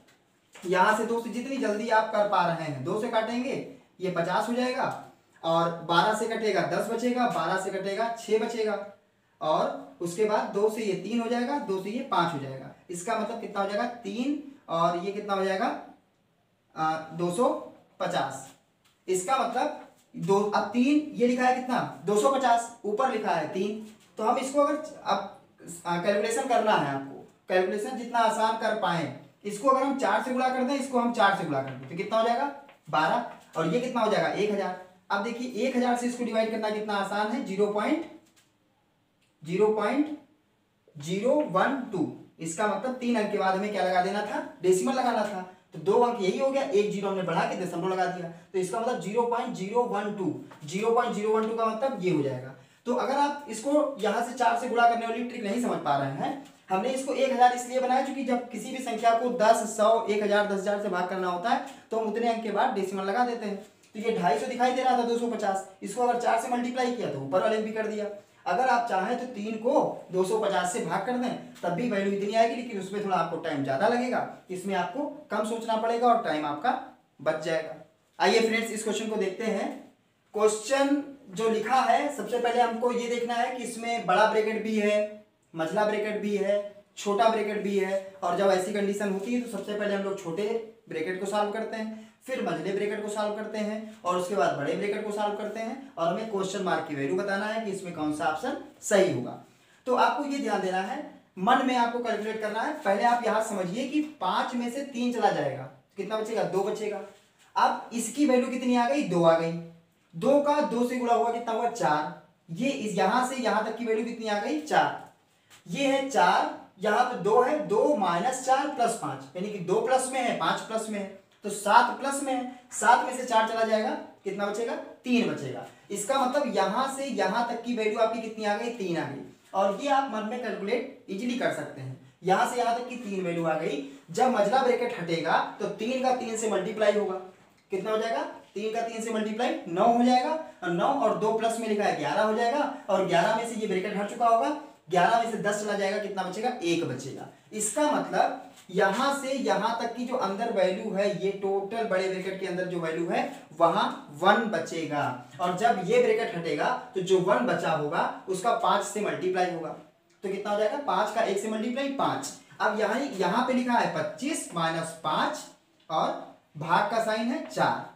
यहाँ से 2 से जितनी जल्दी आप कर पा रहे हैं 2 से काटेंगे ये 50 हो जाएगा और 12 से कटेगा 10 बचेगा, 12 से कटेगा 6 बचेगा और उसके बाद 2 से ये 3 हो जाएगा, 2 से ये 5 हो जाएगा। इसका मतलब कितना हो जाएगा 3 और ये कितना हो जाएगा 250। इसका मतलब अब 3 ये लिखा है कितना 250, ऊपर लिखा है 3। तो हम इसको अगर अब कैलकुलेशन करना है आपको, कैलकुलेशन जितना आसान कर पाए, इसको अगर हम 4 से गुणा कर दें, इसको हम 4 से गुणा कर दें तो कितना हो जाएगा 12 और ये कितना हो जाएगा 1000। अब देखिए 1000 से इसको डिवाइड करना कितना आसान है, 0.012। इसका मतलब 3 अंक के बाद हमें क्या लगा देना था, डेसिमल लगाना था। तो 2 अंक यही हो गया, एक 0 हमने बढ़ा के दशमलव लगा दिया। तो इसका मतलब 0.012 का मतलब ये हो जाएगा। तो अगर आप इसको यहाँ से 4 से गुणा करने वाली ट्रिक नहीं समझ पा रहे हैं, हमने इसको 1000 इसलिए बनाया क्योंकि जब किसी भी संख्या को 10, 100, 1000, 10,000 से भाग करना होता है तो हम उतने अंक के बाद डेसिमल लगा देते हैं। तो ये 250 दिखाई दे रहा था 250, इसको अगर 4 से मल्टीप्लाई किया तो ऊपर वाले भी कर दिया। अगर आप चाहें तो 3 को 250 से भाग कर दें तब भी वैल्यू इतनी आएगी, लेकिन उसमें थोड़ा आपको टाइम ज़्यादा लगेगा, इसमें आपको कम सोचना पड़ेगा और टाइम आपका बच जाएगा। आइए फ्रेंड्स इस क्वेश्चन को देखते हैं। क्वेश्चन जो लिखा है, सबसे पहले हमको ये देखना है कि इसमें बड़ा ब्रैकेट भी है, मझला ब्रैकेट भी है, छोटा ब्रैकेट भी है। और जब ऐसी कंडीशन होती है तो सबसे पहले हम लोग छोटे ब्रैकेट को सॉल्व करते हैं, फिर मझले ब्रैकेट को सॉल्व करते हैं और उसके बाद बड़े ब्रैकेट को सॉल्व करते हैं और हमें क्वेश्चन मार्क की वैल्यू बताना है कि इसमें कौन सा ऑप्शन सही होगा। तो आपको ये ध्यान देना है, मन में आपको कैलकुलेट करना है। पहले आप यहाँ समझिए कि 5 में से 3 चला जाएगा, कितना बचेगा? 2 बचेगा। अब इसकी वैल्यू कितनी आ गई? 2 आ गई। 2 का 2 से गुणा हुआ कितना हुआ? 4। ये इस यहाँ से यहाँ तक की वैल्यू कितनी आ गई? 4। ये है 4, यहाँ पे 2 है, 2 माइनस 4 प्लस 5, यानी कि 2 प्लस में है, 5 प्लस में है, तो 7 प्लस में है। 7 में से 4 चला जाएगा, कितना बचेगा? 3 बचेगा। इसका मतलब यहाँ से यहाँ तक की वैल्यू आपकी कितनी आ गई? 3 आ गई। और ये आप मन में कैलकुलेट इजीली कर सकते हैं। यहाँ से यहाँ तक की 3 वैल्यू आ गई। जब मझला ब्रैकेट हटेगा तो 3 का 3 से मल्टीप्लाई होगा, कितना हो जाएगा? 3 का 3 से मल्टीप्लाई 9 हो जाएगा, और 9 और 2 प्लस में लिखा है 11 हो जाएगा, और 11 में से ये ब्रैकेट हट चुका होगा, 11 में से 10 चला जाएगा, कितना बचेगा? 1 बचेगा। इसका मतलब यहां से यहां तक की जो अंदर वैल्यू है, ये टोटल बड़े ब्रैकेट के अंदर जो वैल्यू है वहां 1 बचेगा, और जब ये ब्रैकेट हटेगा तो जो 1 बचा होगा उसका 5 से मल्टीप्लाई होगा, तो कितना हो जाएगा? 5 का 1 से मल्टीप्लाई 5। अब यहां पे लिखा है 25 माइनस 5 और भाग का साइन है 4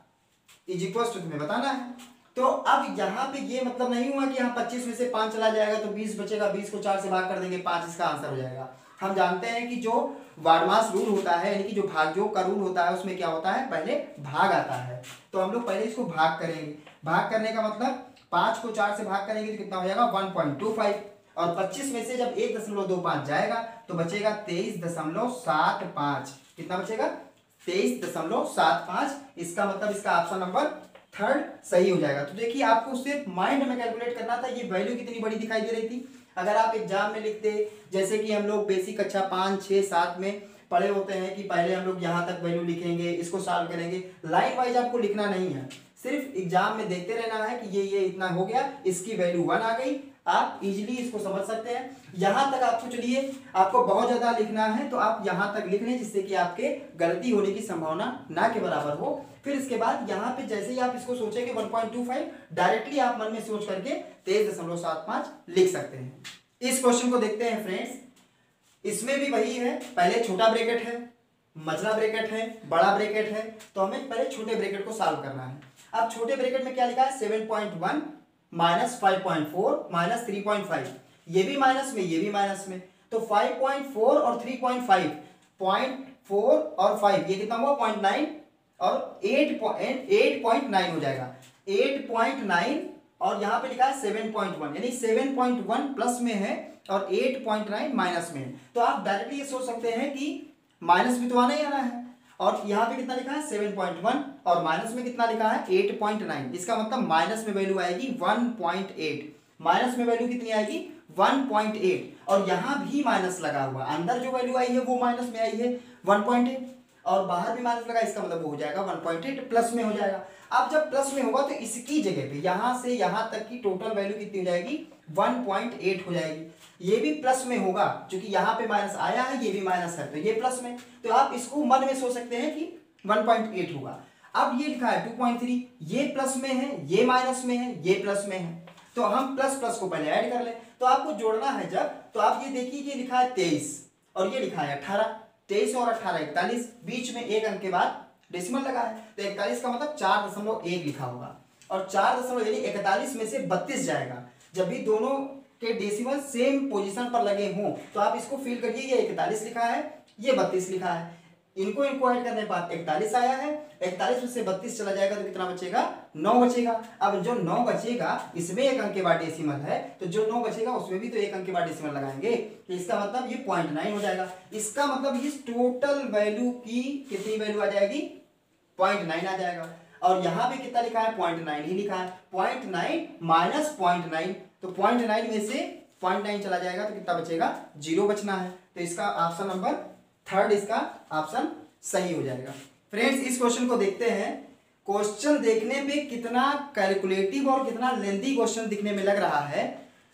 इज इक्वल टू, तुम्हें बताना है। तो अब यहाँ पे ये मतलब नहीं हुआ कि यहाँ 25 में से 5 चला जाएगा तो 20 बचेगा, 20 को 4 से भाग कर देंगे, 5 इसका आंसर हो जाएगा। हम जानते हैं कि जो वाडमास रूल होता है, यानी कि जो भागयोग का रूल होता है, उसमें क्या होता है? पहले भाग आता है। तो हम लोग पहले इसको भाग करेंगे। भाग करने का मतलब 5 को 4 से भाग करेंगे तो कितना हो जाएगा? 1.25, और 25 में से जब 1.25 जाएगा तो बचेगा 23.75। कितना बचेगा? 23.75। इसका मतलब इसका ऑप्शन नंबर 3 सही हो जाएगा। तो देखिए, आपको सिर्फ माइंड में कैलकुलेट करना था, ये वैल्यू कितनी बड़ी दिखाई दे रही थी। अगर आप एग्जाम में लिखते, जैसे कि हम लोग बेसिक कक्षा 5, 6, 7 में पढ़े होते हैं कि पहले हम लोग यहाँ तक वैल्यू लिखेंगे, इसको सॉल्व करेंगे, लाइन वाइज आपको लिखना नहीं है, सिर्फ एग्जाम में देखते रहना है कि ये इतना हो गया, इसकी वैल्यू 1 आ गई, आप इजीली इसको समझ सकते हैं। यहाँ तक आपको, चलिए आपको बहुत ज्यादा लिखना है तो आप यहाँ तक लिख लें, जिससे कि आपके गलती होने की संभावना ना के बराबर हो। फिर इसके बाद यहाँ पे जैसे ही आप इसको सोचेंगे 1.25, डायरेक्टली आप मन में सोच करके 23.75 लिख सकते हैं। इस क्वेश्चन को देखते हैं फ्रेंड्स। इसमें भी वही है, पहले छोटा ब्रैकेट है, मझला ब्रैकेट है, बड़ा ब्रैकेट है, तो हमें पहले छोटे ब्रैकेट को सॉल्व करना है। अब छोटे ब्रैकेट में क्या लिखा है? 7.1 माइनस 5.4 माइनस 3.5, ये भी माइनस में, ये भी माइनस में, तो 5.4 और 3.5, 0.4 और 5, ये कितना हुआ? 0.9 और 8.9 हो जाएगा, 8.9, और यहाँ पे लिखा है 7.1, यानी 7.1 प्लस में है और 8.9 माइनस में है। तो आप डायरेक्टली ये सोच सकते हैं कि माइनस भी तो आना ही आना है, और यहाँ पे कितना लिखा है? 7.1, और माइनस में कितना लिखा है? 8.9। इसका मतलब माइनस में वैल्यू आएगी 1.8, माइनस में वैल्यू कितनी आएगी? 1.8, और यहाँ भी माइनस लगा हुआ, अंदर जो वैल्यू आई है वो माइनस में आई है 1.8, और बाहर भी माइनस लगा, इसका मतलब वो हो जाएगा 1.8 प्लस में हो जाएगा। अब जब प्लस में होगा तो इसकी जगह पे यहाँ से यहाँ तक की टोटल वैल्यू कितनी हो जाएगी? 1.8 हो जाएगी। ये भी प्लस में होगा क्योंकि यहाँ पे माइनस आया है, ये भी माइनस है, तो ये प्लस में, तो आप इसको मन में सोच सकते हैं कि 1.8 होगा। अब ये लिखा है 2.3, ये प्लस में है, ये माइनस में है, ये प्लस में है, तो हम प्लस प्लस को पहले ऐड कर लें। तो आपको जोड़ना है जब, तो आप ये देखिए कि लिखा है 23 और ये लिखा है 18, 23 और 18 41, बीच में एक अंक के बाद डेसिमल लगा है, तो 41 का मतलब 4.1 लिखा होगा, और 4 यानी 41 में से 32 जाएगा। जब भी दोनों के डेसिमल सेम पोजीशन पर लगे हों तो आप इसको फील करिए, ये 41 लिखा है, ये 32 लिखा है, इनको ऐड करने के बाद 41 आया है, 41 में से 32 चला जाएगा तो कितना बचेगा? 9 बचेगा। अब जो 9 बचेगा इसमें एक अंक के बाद डेसिमल है, तो जो 9 बचेगा उसमें भी तो एक अंक के बाद डेसिमल लगाएंगे, तो इसका मतलब ये 0.9 हो जाएगा। इसका मतलब इस टोटल वैल्यू की कितनी वैल्यू आ जाएगी? 0.9 आ जाएगा। और यहाँ पे कितना लिखा है 0.9 ही लिखा है, 0.9 माइनस 0.9, तो 0.9 में से 0.9 चला जाएगा तो कितना बचेगा 0 बचना है। तो इसका ऑप्शन नंबर थर्ड इसका ऑप्शन सही हो जाएगा। फ्रेंड्स इस क्वेश्चन को देखते हैं। क्वेश्चन देखने पे कितना कैलकुलेटिव और कितना लेंथी क्वेश्चन दिखने में लग रहा है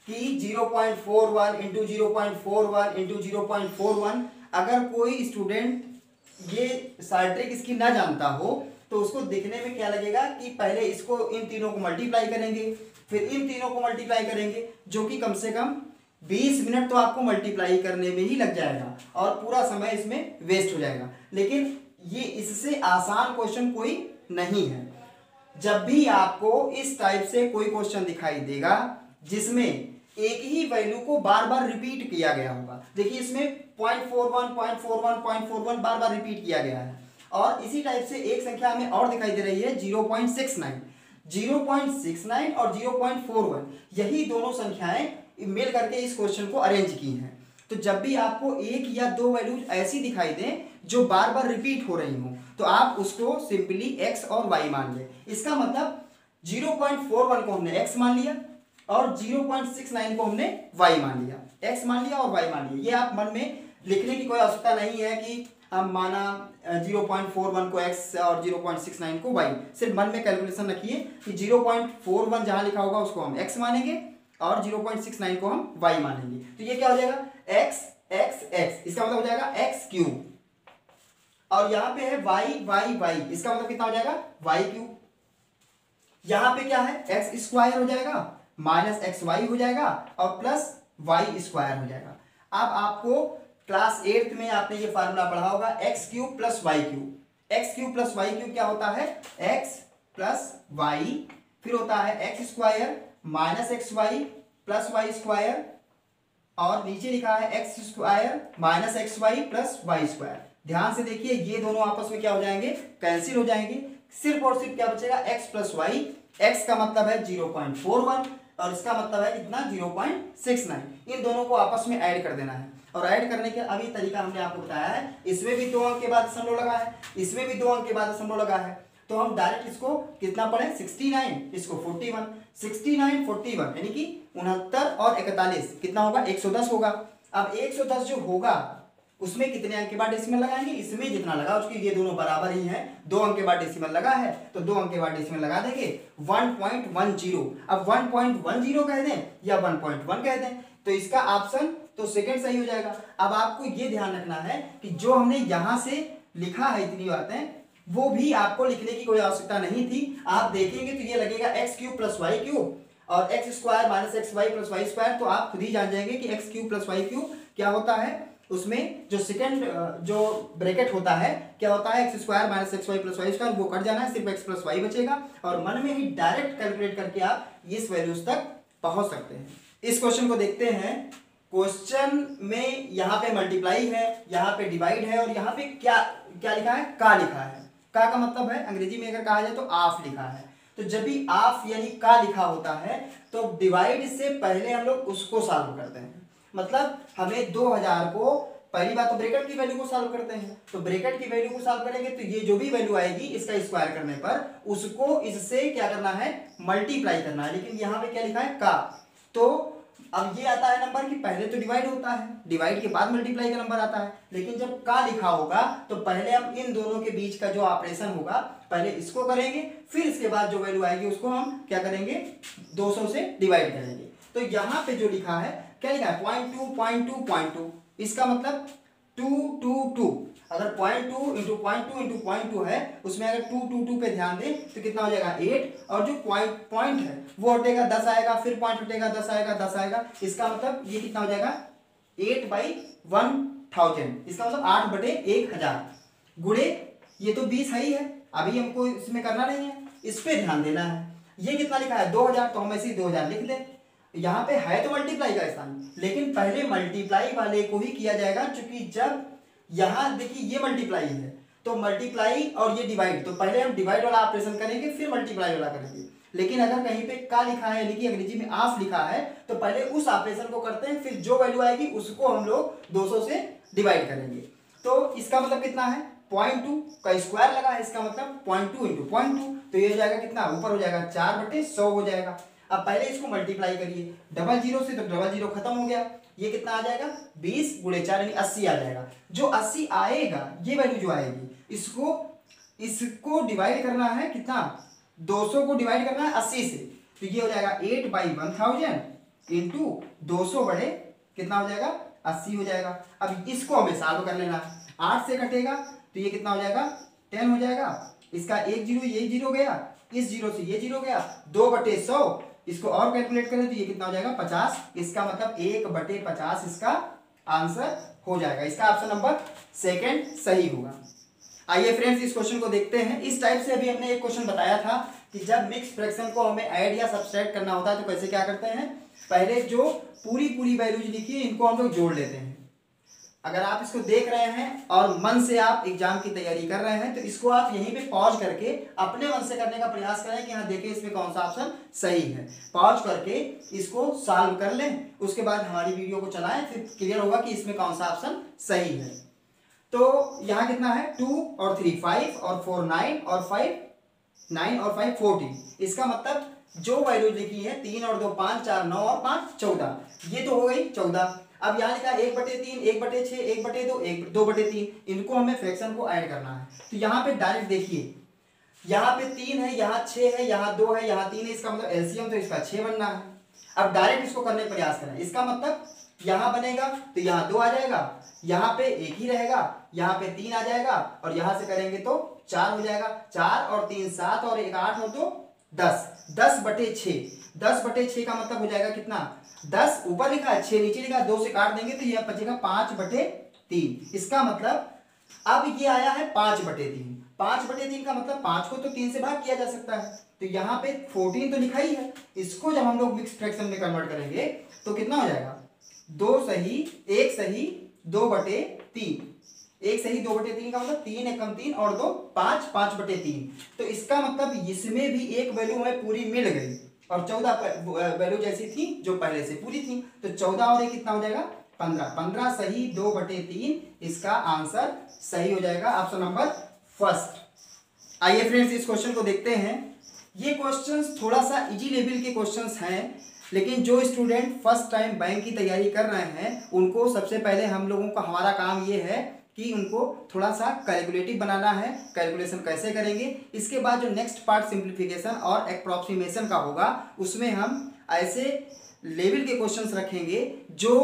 कि 0.41 इंटू 0.41 इंटू 0.41, अगर कोई स्टूडेंट ये सारी ट्रिक इसकी ना जानता हो तो उसको दिखने में क्या लगेगा कि पहले इसको इन तीनों को मल्टीप्लाई करेंगे, फिर इन तीनों को मल्टीप्लाई करेंगे, जो कि कम से कम 20 मिनट तो आपको मल्टीप्लाई करने में ही लग जाएगा और पूरा समय इसमें वेस्ट हो जाएगा। लेकिन ये इससे आसान क्वेश्चन कोई नहीं है। जब भी आपको इस टाइप से कोई क्वेश्चन दिखाई देगा जिसमें एक ही वैल्यू को बार बार रिपीट किया गया होगा, देखिए इसमें 0.41 बार बार रिपीट किया गया है, और इसी टाइप से एक संख्या हमें और दिखाई दे रही है 0.69 और 0.41, यही दोनों संख्याएं मिल करके इस क्वेश्चन को अरेंज की हैं। तो जब भी आपको एक या दो वैल्यूज ऐसी दिखाई दें जो बार बार रिपीट हो रही हो तो आप उसको सिंपली x और y मान लें। इसका मतलब 0.41 को हमने x मान लिया और 0.69 को हमने y मान लिया, x मान लिया और y मान लिया। ये आप मन में लिखने की कोई आवश्यकता नहीं है कि हम माना 0.41 को x और 0.69 को y, सिर्फ मन में कैलकुलेशन रखिए कि 0.41 जहां लिखा होगा उसको हम x मानेंगे और 0.69 को हम y मानेंगे। तो ये क्या हो जाएगा x x x, इसका मतलब हो जाएगा x क्यूब, और यहाँ पे है y y y, इसका मतलब कितना हो जाएगा y क्यूब। यहाँ पे क्या है x स्क्वायर हो जाएगा माइनस एक्स वाई हो जाएगा और प्लस वाई स्क्वायर हो जाएगा। अब आपको क्लास 8th में आपने ये फार्मूला पढ़ा होगा x cube plus y cube. X cube plus y cube क्या होता है एक्स प्लस वाई, फिर होता है x square minus x y plus y square, और नीचे लिखा है x square minus x y plus y square. ध्यान से देखिए ये दोनों आपस में क्या हो जाएंगे कैंसिल हो जाएंगे, सिर्फ और सिर्फ क्या बचेगा एक्स प्लस वाई। एक्स का मतलब है 0.41 और इसका मतलब है कितना 0.69, इन दोनों को आपस में ऐड कर देना है। और ऐड करने के अभी तरीका हमने आपको बताया है, इसमें भी 2 अंक के बाद दशमलव लगा है, इसमें भी 2 अंक के बाद दशमलव लगा है, तो हम डायरेक्ट इसको कितना पढ़े 69, इसको 41, 69 41 यानी कि 69 और 41 कितना होगा 110 होगा। अब 110 जो होगा उसमें कितने अंक के बाद डेसिमल लगाएंगे, इसमें जितना लगा उसकी, ये दोनों बराबर ही हैं, 2 अंक के बाद डेसिमल लगा है तो 2 अंक के बाद डेसिमल लगा देंगे 1.10। अब 1.10 कह दें या 1.1 कह दें तो इसका ऑप्शन तो सेकंड सही हो जाएगा। अब आपको ये ध्यान रखना है कि जो हमने यहां से लिखा है इतनी बातें वो भी आपको लिखने की कोई आवश्यकता नहीं थी। आप देखेंगे तो ये लगेगा x cube plus y cube और x square minus x y plus y square, तो आप खुद ही जान जाएंगे कि x cube plus y cube क्या होता है। उसमें जो सेकंड जो ब्रैकेट होता है क्या होता है x square minus x y plus y square, वो कट जाना है, सिर्फ एक्स प्लस वाई बचेगा और मन में ही डायरेक्ट कैलकुलेट करके आप इस वैल्यूज तक पहुंच सकते हैं। इस क्वेश्चन को देखते हैं। क्वेश्चन में यहाँ पे मल्टीप्लाई है, यहाँ पे डिवाइड है और यहाँ पे क्या क्या लिखा है का लिखा है। का मतलब है अंग्रेजी में अगर कहा जाए तो ऑफ लिखा है। तो जब भी ऑफ यानी का लिखा होता है तो डिवाइड से पहले हम लोग उसको सॉल्व करते हैं। मतलब हमें 2000 को पहली बात तो ब्रैकेट की वैल्यू को सॉल्व करते हैं, तो ब्रैकेट की वैल्यू को सॉल्व करेंगे तो ये जो भी वैल्यू आएगी इसका स्क्वायर करने पर उसको इससे क्या करना है मल्टीप्लाई करना है। लेकिन यहाँ पे क्या लिखा है का, तो अब ये आता है नंबर कि पहले तो डिवाइड होता है, डिवाइड के बाद मल्टीप्लाई का नंबर आता है। लेकिन जब का लिखा होगा तो पहले हम इन दोनों के बीच का जो ऑपरेशन होगा पहले इसको करेंगे, फिर इसके बाद जो वैल्यू आएगी उसको हम क्या करेंगे 200 से डिवाइड करेंगे। तो यहाँ पे जो लिखा है क्या लिखा है 0.2, इसका मतलब 2 अगर 0.2 इंटू 0.2 इंटू 0.2 है उसमें अगर 2 पे ध्यान दें तो कितना हो जाएगा 8 और जो पॉइंट है वो हटेगा 10 आएगा, फिर पॉइंट हटेगा 10 आएगा 10 आएगा, इसका मतलब ये कितना हो जाएगा 8/1000, इसका मतलब 8/1000 गुणे ये तो 20 है ही है, अभी हमको इसमें करना नहीं है, इस पे ध्यान देना है। ये कितना लिखा है 2000 तो हम ऐसे ही 2000 लिख दें। यहाँ पे है तो मल्टीप्लाई का स्थान, लेकिन पहले मल्टीप्लाई वाले को ही किया जाएगा, क्योंकि जब यहाँ देखिए ये मल्टीप्लाई है तो मल्टीप्लाई और ये डिवाइड, तो पहले हम डिवाइड वाला ऑपरेशन करेंगे फिर मल्टीप्लाई वाला करेंगे। लेकिन अगर कहीं पे का लिखा है यानी कि अंग्रेजी में ऑफ लिखा है तो पहले उस ऑपरेशन को करते हैं, फिर जो वैल्यू आएगी उसको हम लोग 200 से डिवाइड करेंगे। तो इसका मतलब कितना है 0.2 का स्क्वायर लगा है, इसका मतलब 0.2 इंटू 0.2, तो ये हो जाएगा कितना, ऊपर हो जाएगा 4/100 हो जाएगा। अब पहले इसको मल्टीप्लाई करिए, डबल जीरो से तो डबल जीरो खत्म हो गया, ये कितना आ जाएगा 20 गुणे 4 यानी 80 आ जाएगा। जो 80 आएगा, ये वैल्यू जो आएगी, इसको डिवाइड करना है कितना, 200 को डिवाइड करना है 80 से, तो ये हो जाएगा 8/1000 इंटू 200 बड़े कितना हो जाएगा 80 हो जाएगा। अब इसको हमें सॉल्व कर लेना है, 8 से कटेगा तो ये कितना हो जाएगा 10 हो जाएगा, इसका एक जीरो ये जीरो गया, इस जीरो से ये जीरो गया, 2/100, इसको और कैलकुलेट करें तो ये कितना हो जाएगा 50, इसका मतलब 1/50 इसका आंसर हो जाएगा। इसका ऑप्शन नंबर सेकंड सही होगा। आइए फ्रेंड्स इस क्वेश्चन को देखते हैं। इस टाइप से अभी हमने एक क्वेश्चन बताया था कि जब मिक्स फ्रैक्शन को हमें ऐड या सब्सट्रैक्ट करना होता है तो कैसे क्या करते हैं, पहले जो पूरी वैल्यूज लिखी है इनको हम लोग जोड़ लेते हैं। अगर आप इसको देख रहे हैं और मन से आप एग्जाम की तैयारी कर रहे हैं तो इसको आप यहीं पे पॉज करके अपने मन से करने का प्रयास करें कि हाँ देखें इसमें कौन सा ऑप्शन सही है। पॉज करके इसको सॉल्व कर लें, उसके बाद हमारी वीडियो को चलाएं, फिर क्लियर होगा कि इसमें कौन सा ऑप्शन सही है। तो यहाँ कितना है 2 और 3 5 और 4 9 और 5 14, इसका मतलब जो वैल्यू लिखी है 3 और 2 5 4 9 और 5 14, ये तो हो गई 14। अब यहाँ लिखा 1/3 1/6 1/2 2/3, इनको हमें फ्रैक्शन को ऐड करना है। तो यहाँ पे डायरेक्ट देखिए, यहाँ पे 3 है, यहाँ 6 है, यहाँ 2 है, यहाँ 3 है, इसका मतलब एलसीएम तो इसका 6 बनना है। अब डायरेक्ट इसको करने का प्रयास करें, इसका मतलब यहाँ बनेगा तो यहाँ 2 आ जाएगा, यहाँ पे 1 ही रहेगा, यहाँ पे 3 आ जाएगा और यहाँ से करेंगे तो 4 हो जाएगा। 4 और 3 7 और 1 8 और 2 10, 10/6, 10/6 का मतलब हो जाएगा कितना, 10 ऊपर लिखा है 6 नीचे लिखा है, 2 से काट देंगे तो यह बचेगा 5/3। इसका मतलब अब ये आया है 5/3, 5/3 का मतलब 5 को तो 3 से भाग किया जा सकता है, तो यहाँ पे 14 तो लिखा ही है। इसको जब हम लोग मिक्स फ्रैक्शन में कन्वर्ट करेंगे तो कितना हो जाएगा, 2 सही 1 सही 2/3, 1 सही 2/3 का मतलब 3 1 कम 3 और 2 5 5/3। तो इसका मतलब इसमें भी एक वैल्यू हमें पूरी मिल गई और 14 वैल्यू जैसी थी जो पहले से पूरी थी, तो 14 और 1 कितना हो जाएगा 15, 15 सही 2/3, इसका आंसर सही हो जाएगा ऑप्शन नंबर फर्स्ट। आइए फ्रेंड्स इस क्वेश्चन को देखते हैं। ये क्वेश्चंस थोड़ा सा इजी लेवल के क्वेश्चंस हैं, लेकिन जो स्टूडेंट फर्स्ट टाइम बैंक की तैयारी कर रहे हैं उनको सबसे पहले हम लोगों का हमारा काम ये है कि उनको थोड़ा सा कैलकुलेटिव बनाना है, कैलकुलेशन कैसे करेंगे। इसके बाद जो नेक्स्ट पार्ट सिंप्लीफिकेशन और अप्रॉक्सीमेशन का होगा उसमें हम ऐसे लेवल के क्वेश्चंस रखेंगे जो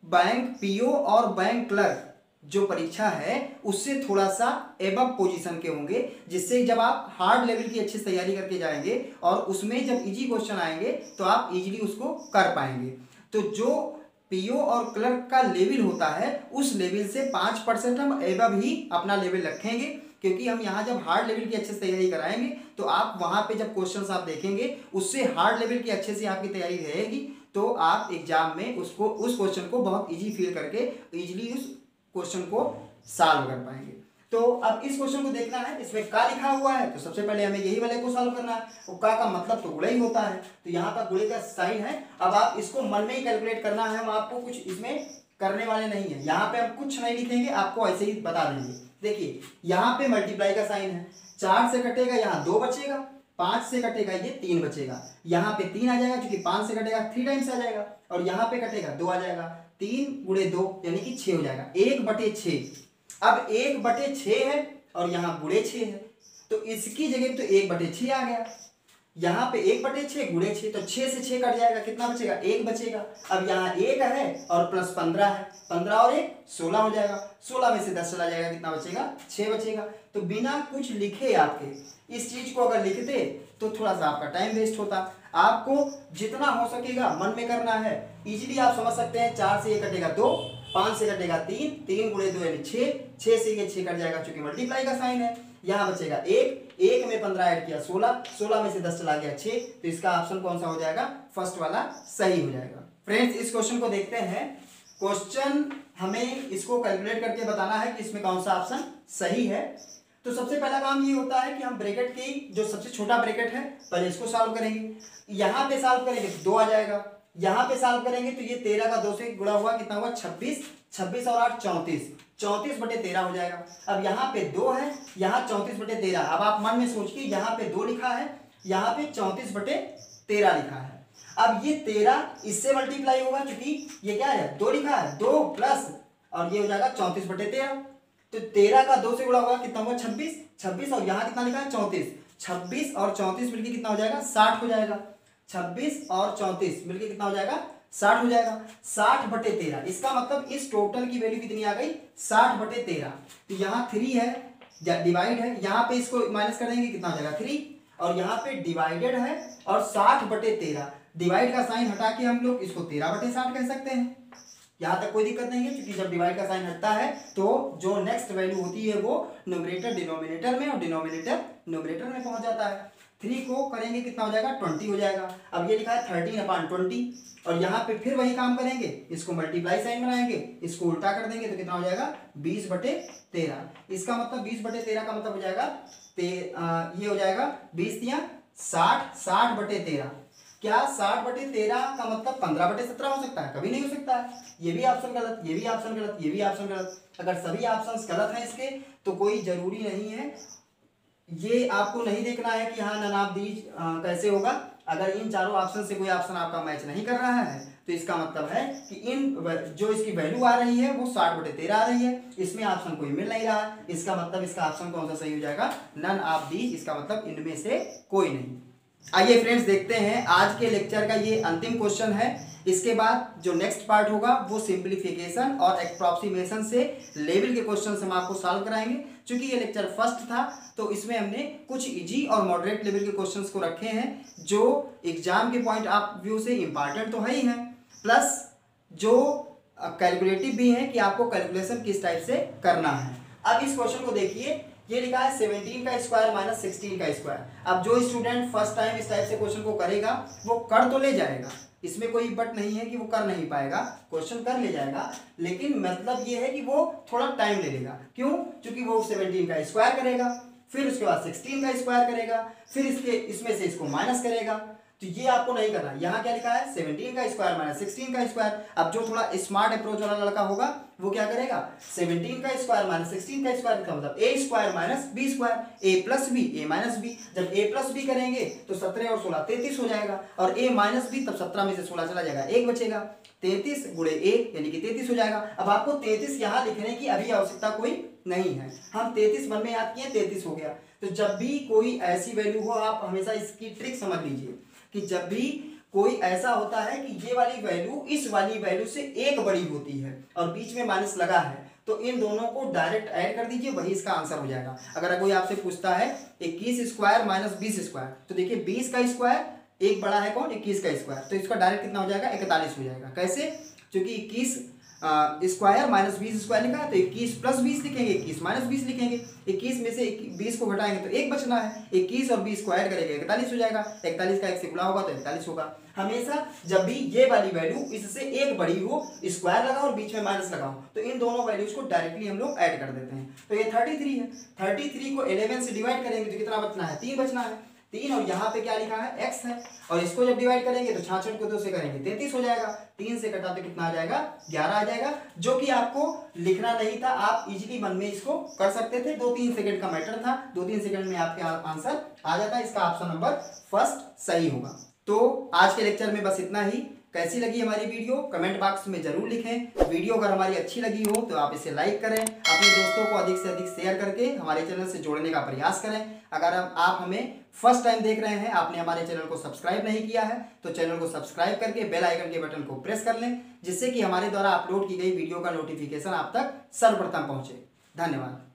बैंक पीओ और बैंक क्लर्क जो परीक्षा है उससे थोड़ा सा एबव पोजीशन के होंगे, जिससे जब आप हार्ड लेवल की अच्छी तैयारी करके जाएंगे और उसमें जब इजी क्वेश्चन आएंगे तो आप इजीली उसको कर पाएंगे। तो जो पीओ और क्लर्क का लेवल होता है उस लेवल से 5% हम एबव ही अपना लेवल रखेंगे, क्योंकि हम यहाँ जब हार्ड लेवल की अच्छे से तैयारी कराएंगे तो आप वहाँ पे जब क्वेश्चंस आप देखेंगे उससे हार्ड लेवल की अच्छे से आपकी तैयारी रहेगी, तो आप एग्जाम में उस क्वेश्चन को बहुत ईजी फील करके ईजिली उस क्वेश्चन को सॉल्व कर पाएंगे। तो अब इस क्वेश्चन को देखना है, इसमें का लिखा हुआ है, तो सबसे पहले हमें यही वाले को सॉल्व करना है। और का मतलब तो गुणे ही होता है, तो यहाँ पर गुणे का साइन है। अब आप इसको मन में ही कैलकुलेट करना है, हम आपको कुछ इसमें करने वाले नहीं है, यहाँ पे हम कुछ नहीं लिखेंगे, आपको ऐसे ही बता देंगे। देखिए यहाँ पे मल्टीप्लाई का साइन है, 4 से कटेगा यहाँ 2 बचेगा, 5 से कटेगा ये 3 बचेगा, यहाँ पे 3 आ जाएगा क्योंकि 5 से कटेगा 3 टाइम्स आ जाएगा, और यहाँ पे कटेगा 2 आ जाएगा, 3 गुणे 2 यानी कि 6 हो जाएगा, 1/6। अब 1/6 है और यहाँ गुणे 6 है, तो इसकी जगह तो 1/6 आ गया, यहाँ पे 1/6 गुणे 6, तो 6 से 6 कट जाएगा, कितना बचेगा 1 बचेगा। अब यहाँ 1 है और प्लस 15 है, 15 और 1 16 हो जाएगा, 16 में से 10 चला जाएगा, कितना बचेगा 6 बचेगा। तो बिना कुछ लिखे आपके इस चीज को अगर लिखते तो थोड़ा सा आपका टाइम वेस्ट होता। आपको जितना हो सकेगा मन में करना है, इजीली आप समझ सकते हैं। 4 से ये कटेगा 2, 5 से कटेगा 3, 3 गुणे 2 यानी 6, 6 से ये 6 कट जाएगा क्योंकि मल्टीप्लाई का साइन है, यहाँ बचेगा 1, 1 में 15 ऐड किया 16, 16 में से 10 चला गया 6, तो इसका ऑप्शन कौन सा हो जाएगा, फर्स्ट वाला सही हो जाएगा। फ्रेंड्स इस क्वेश्चन को देखते हैं। क्वेश्चन हमें इसको कैलकुलेट करके बताना है कि इसमें कौन सा ऑप्शन सही है। तो सबसे पहला काम ये होता है कि हम ब्रैकेट की जो सबसे छोटा ब्रैकेट है पहले इसको सॉल्व करेंगे। यहाँ पे सॉल्व करेंगे तो 2 आ जाएगा, यहाँ पे सॉल्व करेंगे तो ये 13 का 2 से गुणा हुआ कितना हुआ 26, 26 और 8 34, 34/13 हो जाएगा। अब यहाँ पे 2 है, यहाँ 34/13। अब आप मन में सोचिए, यहाँ पे 2 लिखा है, यहाँ पे 34/13 लिखा है। अब ये 13 इससे मल्टीप्लाई होगा, क्योंकि ये क्या है 2 लिखा है, 2 प्लस और ये हो जाएगा 34/13। तो 13 का 2 से गुणा होगा, कितना होगा 26 और यहाँ कितना लिखा है 34। 26 और 34 मिलके कितना हो जाएगा 60 हो जाएगा। 26 और 34 मिलके कितना हो जाएगा 60 हो जाएगा। 60/13, इसका मतलब इस टोटल की वैल्यू कितनी आ गई 60/13। तो यहाँ 3 है, डिवाइड है, यहाँ पे इसको माइनस कर देंगे, कितना हो जाएगा 3 और यहाँ पे डिवाइडेड है और 60/13। डिवाइड का साइन हटा के हम लोग इसको 13/60 कह सकते हैं। यहाँ तक कोई दिक्कत नहीं है, क्योंकि जब डिवाइड का साइन हटता है तो जो नेक्स्ट वैल्यू होती है वो न्यूमरेटर डिनोमिनेटर में और डिनोमिनेटर न्यूमरेटर में पहुंच जाता है। 3 को करेंगे कितना हो जाएगा 20 हो जाएगा। अब ये लिखा है 13/20 और यहाँ पे फिर वही काम करेंगे, इसको मल्टीप्लाई साइन बनाएंगे, इसको उल्टा कर देंगे तो कितना हो जाएगा 20/13। इसका मतलब 20/13 का मतलब हो जाएगा ये हो जाएगा 20 या 60, 60/13। क्या 60/13 का मतलब 15/17 हो सकता है? कभी नहीं हो सकता है। ये भी ऑप्शन गलत, ये भी ऑप्शन गलत, ये भी ऑप्शन गलत। अगर सभी ऑप्शंस गलत हैं इसके तो कोई जरूरी नहीं है, ये आपको नहीं देखना है कि हाँ नन ऑफ दीज कैसे होगा। अगर इन चारों ऑप्शन से कोई ऑप्शन आपका मैच नहीं कर रहा है तो इसका मतलब है कि इन जो इसकी वैल्यू आ रही है वो 60/13 आ रही है, इसमें ऑप्शन कोई मिल नहीं रहा है। इसका मतलब इसका ऑप्शन कौन सा सही हो जाएगा, नन ऑफ दीज। इसका मतलब इनमें से कोई नहीं। आइए फ्रेंड्स देखते हैं आज के लेक्चर का ये अंतिम क्वेश्चन है। इसके बाद जो नेक्स्ट पार्ट होगा वो सिंप्लीफिकेशन और एप्रोक्सीमेशन से लेवल के क्वेश्चन हम आपको सॉल्व कराएंगे। क्योंकि ये लेक्चर फर्स्ट था तो इसमें हमने कुछ इजी और मॉडरेट लेवल के क्वेश्चंस को रखे हैं जो एग्जाम के पॉइंट ऑफ व्यू से इंपॉर्टेंट तो है ही है, प्लस जो कैलकुलेटिव भी है कि आपको कैलकुलेशन किस टाइप से करना है। अब इस क्वेश्चन को देखिए, ये लिखा है 17 का स्क्वायर माइनस 16 का स्क्वायर। अब जो स्टूडेंट फर्स्ट टाइम इस टाइप से क्वेश्चन को करेगा वो कर तो ले जाएगा, इसमें कोई बट नहीं है कि वो कर नहीं पाएगा, क्वेश्चन कर ले जाएगा, लेकिन मतलब ये है कि वो थोड़ा टाइम ले लेगा। क्यों? क्योंकि वो 17 का स्क्वायर करेगा, फिर उसके बाद 16 का स्क्वायर करेगा, फिर इसमें से इसको माइनस करेगा। तो ये आपको नहीं करना। यहाँ क्या लिखा है 17 का स्क्वायर माइनस 16 का स्क्वायर। अब जो थोड़ा स्मार्ट अप्रोच वाला लड़का होगा वो क्या करेगा 17 का स्क्वायर माइनस 16 का स्क्वायर का मतलब a square minus b square, a plus b a minus b. जब a प्लस बी करेंगे तो 17 और 16 33 हो जाएगा और a माइनस बी, तब 17 में से 16 चला जाएगा, 1 बचेगा। 33 गुणे 1 यानी कि 33 हो जाएगा। अब आपको 33 यहाँ लिखने की अभी आवश्यकता कोई नहीं है, हम 33 मन में याद किए 33 हो गया। तो जब भी कोई ऐसी वैल्यू हो आप हमेशा इसकी ट्रिक समझ लीजिए कि जब भी कोई ऐसा होता है कि ये वाली वैल्यू इस वाली वैल्यू से 1 बड़ी होती है और बीच में माइनस लगा है तो इन दोनों को डायरेक्ट ऐड कर दीजिए, वही इसका आंसर हो जाएगा। अगर कोई आपसे पूछता है 21 स्क्वायर माइनस 20 स्क्वायर, तो देखिए 20 का स्क्वायर एक बड़ा है कौन 21 का स्क्वायर, तो इसका डायरेक्ट कितना हो जाएगा 41 हो जाएगा। कैसे? क्योंकि 21 स्क्वायर माइनस 20 स्क्वायर लिखा है तो 21 प्लस 20 लिखेंगे, 21 माइनस 20 लिखेंगे। 21 में से 20 को घटाएंगे तो 1 बचना है, 21 और 20 को ऐड करेंगे 41 हो जाएगा। 41 का 1 से गुणा होगा तो 41 होगा। हमेशा जब भी ये वाली वैल्यू इससे 1 बड़ी हो, स्क्वायर लगाओ और बीच में माइनस लगाओ, तो इन दोनों वैल्यूज को डायरेक्टली हम लोग ऐड कर देते हैं। तो ये 33 है, 33 को 11 से डिवाइड करेंगे तो कितना बचना है 3 बचना है, 3 और यहाँ पे क्या लिखा है x है, और इसको जब डिवाइड करेंगे तो 66 को 2 से करेंगे 33 हो जाएगा। 3 से कटा तो कितना आ जाएगा 11 आ जाएगा, जो कि आपको लिखना नहीं था, आप इजीली मन में इसको कर सकते थे। 2-3 सेकंड का मैटर था, 2-3 सेकंड में आपके आंसर आ जाता है। इसका ऑप्शन नंबर फर्स्ट सही होगा। तो आज के लेक्चर में बस इतना ही। कैसी लगी हमारी वीडियो कमेंट बॉक्स में जरूर लिखें। वीडियो अगर हमारी अच्छी लगी हो तो आप इसे लाइक करें, अपने दोस्तों को अधिक से अधिक शेयर करके हमारे चैनल से जोड़ने का प्रयास करें। अगर आप हमें फर्स्ट टाइम देख रहे हैं, आपने हमारे चैनल को सब्सक्राइब नहीं किया है तो चैनल को सब्सक्राइब करके बेल आइकन के बटन को प्रेस कर लें, जिससे कि हमारे द्वारा अपलोड की गई वीडियो का नोटिफिकेशन आप तक सर्वप्रथम पहुंचे। धन्यवाद।